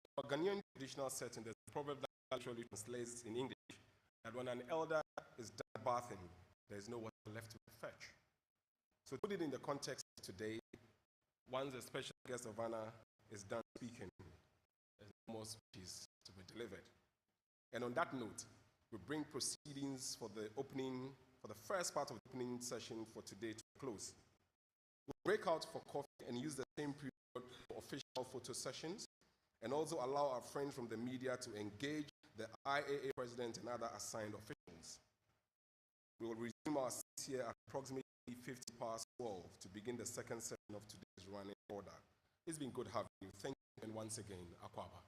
In our Ghanaian traditional setting, there's a proverb that actually translates in English that when an elder is done bathing, there's no water left to fetch. So to put it in the context of today, once a special guest of honor is done speaking, there's no more speeches to be delivered. And on that note, we bring proceedings for the first part of the opening session for today to close. We'll break out for coffee and use the same period for official photo sessions. and also allow our friends from the media to engage the IAA president and other assigned officials. We will resume our seats here at approximately 50 past 12 to begin the second session of today's running order. It's been good having you. Thank you, and once again, Akwaba.